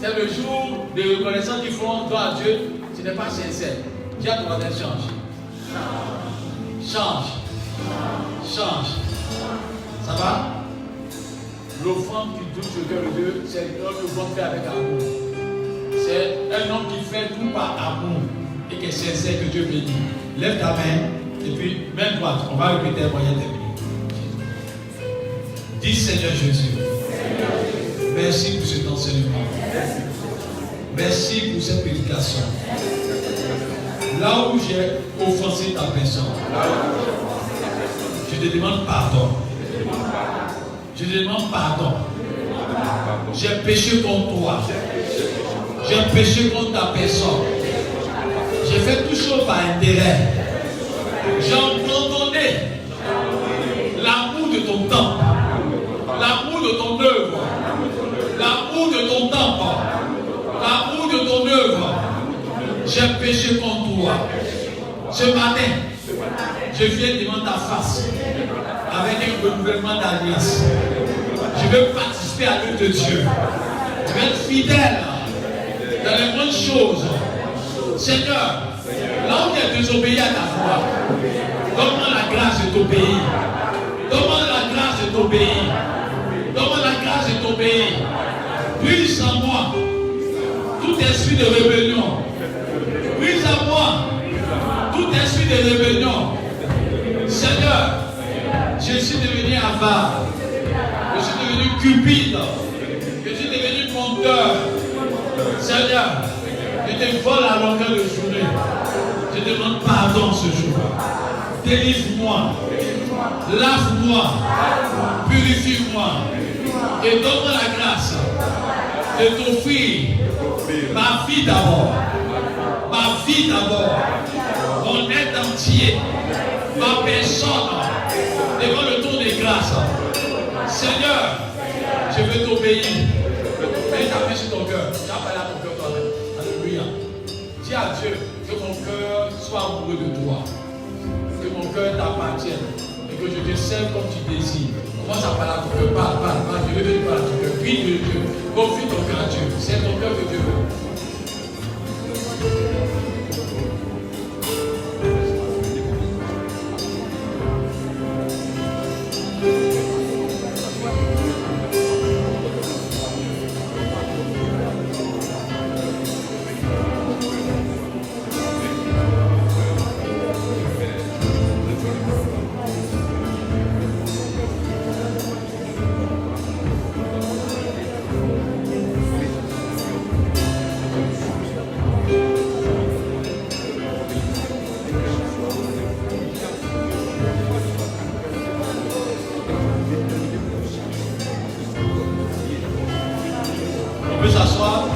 c'est le jour de reconnaissance qu'ils font droit à Dieu, ce n'est pas sincère. Dis à ton voisin, change. Change. Change. Ça va? L'offrande qui touche le cœur de Dieu, c'est l'offrande fait avec amour. C'est un homme qui fait tout par amour et qui est sincère que Dieu bénit. Lève ta main et puis main droite. On va répéter un moyen terminé. Dis Seigneur Jésus. Merci pour cet enseignement. Merci pour cette prédication. Là où j'ai offensé ta personne, je te demande pardon. Je te demande pardon. J'ai péché contre toi. J'ai péché contre ta personne. J'ai fait tout chose par intérêt. J'ai abandonné l'amour de ton temps, l'amour de ton œuvre, l'amour de ton temps, l'amour de ton œuvre. J'ai péché contre toi. Ce matin, je viens devant ta face avec un renouvellement d'alliance. Je veux participer à l'œuvre de Dieu. Je vais être fidèle dans les bonnes choses. Seigneur, là où tu as désobéi à ta foi, Donne-moi la grâce de t'obéir. Donne-moi la grâce de t'obéir. Donne-moi la grâce de t'obéir. Brise en moi tout esprit de rébellion. Brise en moi tout esprit de rébellion. Seigneur, je suis devenu avare. Je suis devenu cupide. Je suis devenu menteur. Seigneur, je te vole à longueur de journée. Je demande pardon ce jour. Délivre-moi. Lave-moi. Purifie-moi. Et donne-moi la grâce de t'offrir ma vie d'abord. Ma vie d'abord. Mon être entier. Ma personne. Devant le tour des grâces. Seigneur, je veux t'obéir. Mets ta main sur ton cœur. Tu as parlé à ton cœur toi-même. Alléluia. Dis à Dieu que mon cœur soit amoureux de toi. Que mon cœur t'appartienne. Et que je te serve comme tu désires. Commence à parler à ton cœur. Parle. Je veux que tu parles à ton cœur. Prie de Dieu. Confie ton cœur à Dieu. C'est ton cœur que Dieu veut.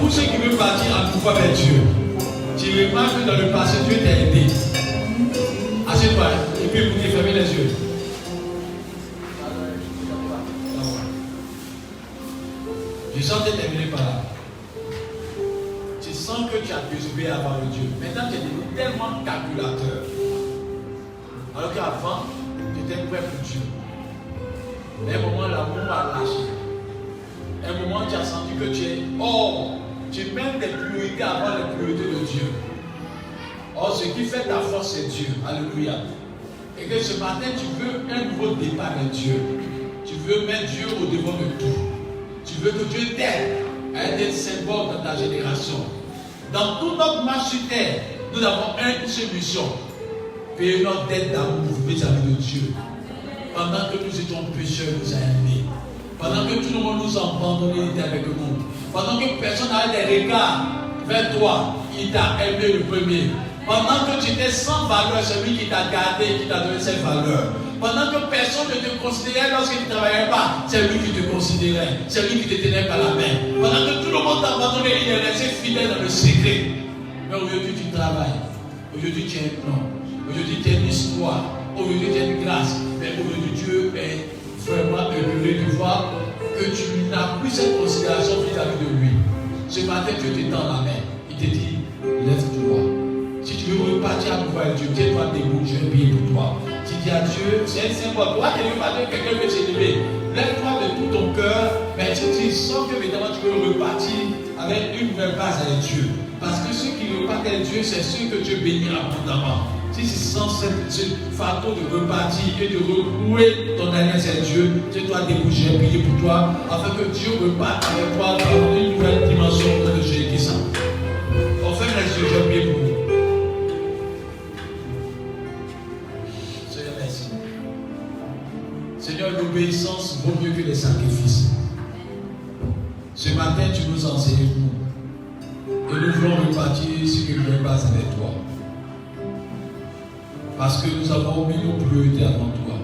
Tous ceux qui veulent partir en tout fois vers Dieu, tu remarques que dans le passé, Dieu t'a aidé. Assieds-toi et puis écoutez, fermez les yeux. Je sens que tu es terminé par là. Tu sens que tu as persévéré avant le Dieu. Maintenant, tu es devenu tellement calculateur. Alors qu'avant, tu étais prêt pour Dieu. Mais à un moment, l'amour a lâché. À un moment, tu as senti que tu es hors. Tu mets tes priorités avant les priorités de Dieu. Or, ce qui fait ta force, c'est Dieu. Alléluia. Et que ce matin, tu veux un nouveau départ avec Dieu. Tu veux mettre Dieu au devant de tout. Tu veux que Dieu t'aide à être un symbole dans ta génération. Dans toute notre marche sur terre, nous avons une seule mission. Payer notre dette d'amour vis-à-vis de Dieu. Pendant que nous étions pécheurs, nous a aimés. Pendant que tout le monde nous a abandonnés, il était avec nous. Pendant que personne n'avait des regards vers toi, il t'a aimé le premier. Pendant que tu étais sans valeur, c'est lui qui t'a gardé, qui t'a donné cette valeur. Pendant que personne ne te considérait lorsque tu ne travaillais pas, c'est lui qui te considérait, c'est lui qui te tenait par la main. Pendant que tout le monde t'a abandonné, il est resté fidèle dans le secret. Mais aujourd'hui tu travailles, aujourd'hui tu as un plan, aujourd'hui tu as une histoire, aujourd'hui tu as une grâce. Mais aujourd'hui Dieu est vraiment heureux de voir que tu n'as plus cette considération vis-à-vis de lui. Ce matin, Dieu te tend la main. Il te dit, lève-toi. Si tu veux repartir à nouveau avec Dieu, tiens-toi debout, je vais prier pour toi. Tu dis à Dieu, c'est un symbole. Toi, tu veux partir, quelqu'un veut s'élever. Lève-toi de tout ton cœur, mais tu sens que maintenant tu veux repartir avec une nouvelle base avec Dieu. Parce que ceux qui repartent avec Dieu, c'est ceux que Dieu bénit abondamment. Si tu sens ce fardeau de repartir et de renouer ton alliance avec Dieu, tu dois déboucher, prier pour toi, afin que Dieu reparte avec toi dans une nouvelle dimension de Jésus. On fait les yeux, je prie pour vous. Seigneur, merci. Seigneur, l'obéissance vaut mieux que les sacrifices. Ce matin, tu nous enseignes nous. Et nous voulons repartir sur une nouvelle base avec toi. Parce que nous avons mis nos priorités avant toi.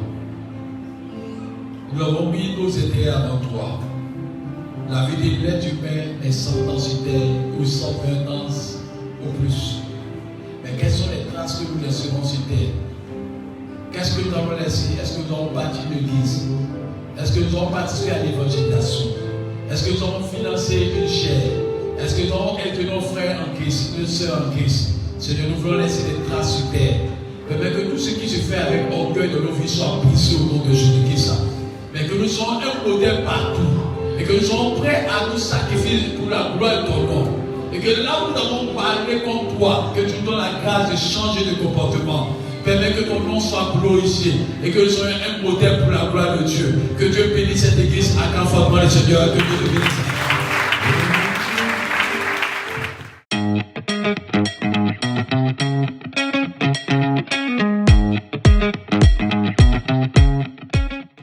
Nous avons mis nos intérêts avant toi. La vie de l'être humain est 100 ans sur terre ou 120 ans au plus. Mais quelles sont les traces que nous laisserons sur terre? Qu'est-ce que nous avons laissé? Est-ce que nous avons bâti l'église? Est-ce que nous avons participé à l'évangélisation? Est-ce que nous avons financé une chaire? Est-ce que nous avons aidé nos frères en Christ, nos sœurs en Christ? Seigneur, nous voulons laisser des traces sur terre. Mais que tout ce qui se fait avec orgueil de nos vies soit brisé au nom de Jésus-Christ. Mais que nous soyons un modèle partout. Et que nous soyons prêts à nous sacrifier pour la gloire de ton nom. Et que là où nous avons parlé contre toi, que tu nous donnes la grâce de changer de comportement. Permets que ton nom soit glorifié et que nous soyons un modèle pour la gloire de Dieu. Que Dieu bénisse cette église à grand fortement le Seigneur. Que Dieu te bénisse.